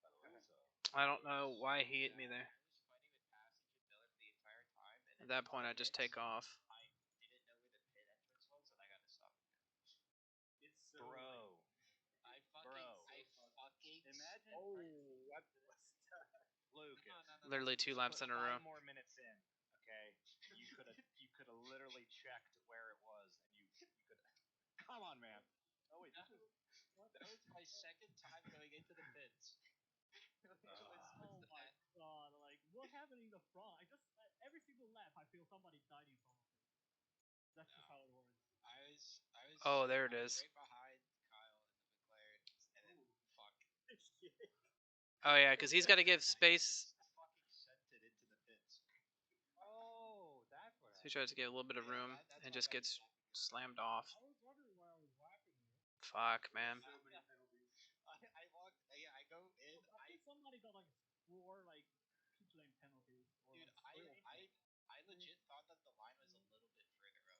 by the way. So. I don't know why he hit me there. At that point, I just take off. Literally 2 laps in a row. 5 more minutes in, okay, you could have literally checked where it was, and you could. Come on, man. Oh wait, that was my second time going into the pits. Oh my god! Like, what happened in the front? Every single lap, I feel somebody died in front of me. That's just how it works. Oh, there it I is. was right behind Kyle in the McLaren, and then fuck. Oh yeah, because he's got to give space. Fucking sent it into the pits. Oh, that's what So he tries to get a little bit of room and just gets slammed off. I was wondering why I was laughing here. Fuck, man. I walked. Yeah, I go in. I think somebody got like 4 like pit lane penalties. Dude, I legit thought that the line was a little bit further up.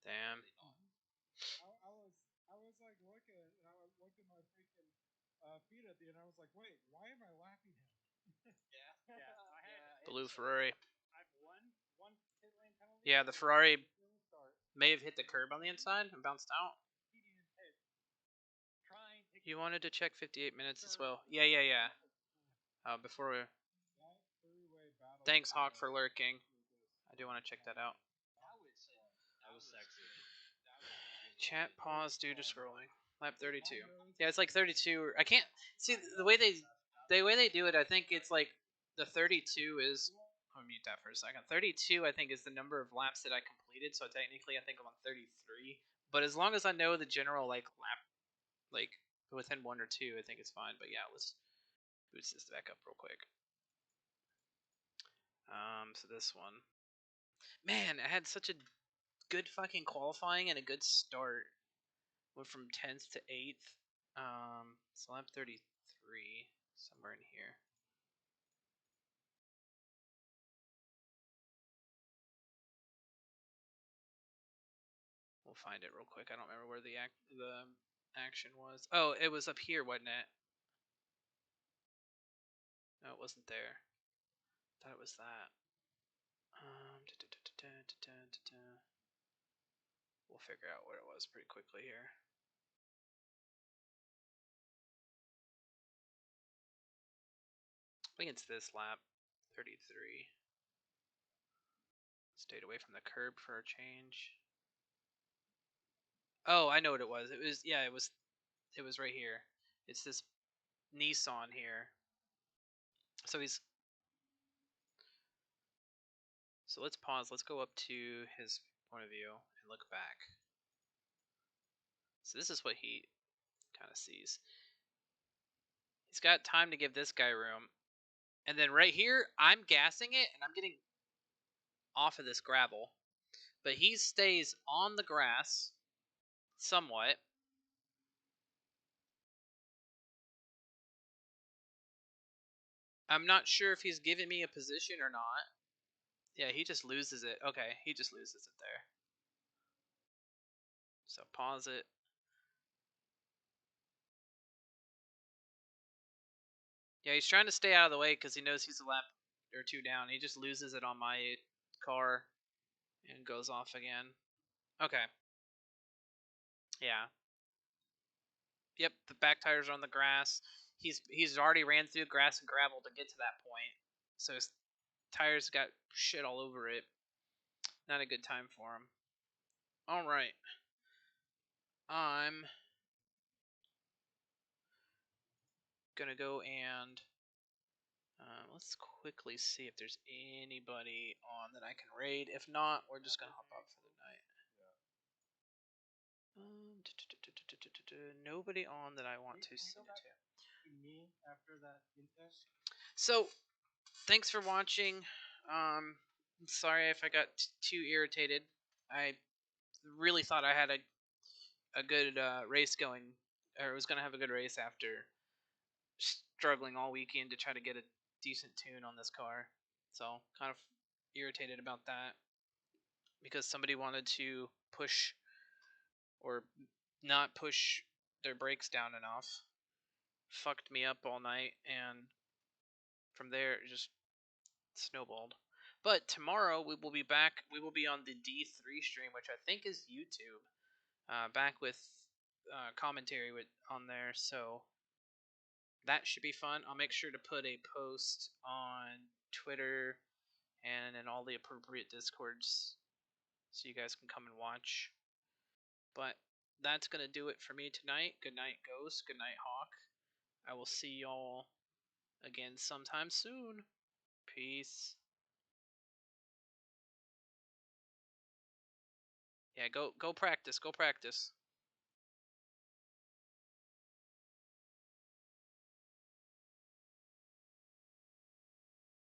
Damn. Really not. I was like looking, and I was looking my freaking feed at the end. I was like, wait, why am I laughing at him? Yeah. I had Blue Ferrari. I have one pit lane penalty. Yeah, the Ferrari may have hit the curb on the inside and bounced out. You wanted to check 58 minutes as well. Yeah. Before we... Thanks, Hawk, for lurking. I do want to check that out. That was sexy. Chat pause due to scrolling. Lap 32. Yeah, it's like 32. I can't see the way they do it. I think it's like the 32 is. I'll mute that for a second. 32, I think, is the number of laps that I completed. So technically, I think I'm on 33. But as long as I know the general like lap, like within 1 or 2, I think it's fine. But yeah, let's boost this back up real quick. So this one, man, I had such a good fucking qualifying and a good start. Went from 10th to 8th. So lap 33, somewhere in here. We'll find it real quick. I don't remember where the action was. Oh, it was up here, wasn't it? No, it wasn't there. I thought it was that. We'll figure out where it was pretty quickly here. I think it's this lap, 33. Stayed away from the curb for a change. Oh, I know what it was. It was right here. It's this Nissan here. So let's pause. Let's go up to his point of view and look back. So this is what he kind of sees. He's got time to give this guy room. And then right here, I'm gassing it and I'm getting off of this gravel. But he stays on the grass somewhat. I'm not sure if he's giving me a position or not. Yeah, he just loses it. Okay, he just loses it there. So pause it. Yeah, he's trying to stay out of the way because he knows he's a lap or 2 down. He just loses it on my car and goes off again. Okay. Yeah. Yep, the back tires are on the grass. He's already ran through grass and gravel to get to that point. So his tires got shit all over it. Not a good time for him. All right. I'm gonna go and let's quickly see if there's anybody on that I can raid. If not, we're just gonna hop off for the night. Nobody on that I want to send it to. Me after that intest. So, thanks for watching. Sorry if I got too irritated. I really thought I had a good race going, or was gonna have a good race after struggling all weekend to try to get a decent tune on this car. So, kind of irritated about that because somebody wanted to push or not push their brakes down enough. Fucked me up all night, and from there it just snowballed. But tomorrow we will be back. We will be on the D3 stream, which I think is YouTube. Back with commentary on there. So that should be fun. I'll make sure to put a post on Twitter and in all the appropriate Discords so you guys can come and watch. But that's going to do it for me tonight. Good night, Ghost. Good night, Hawk. I will see y'all again sometime soon. Peace. Yeah, go practice. Go practice.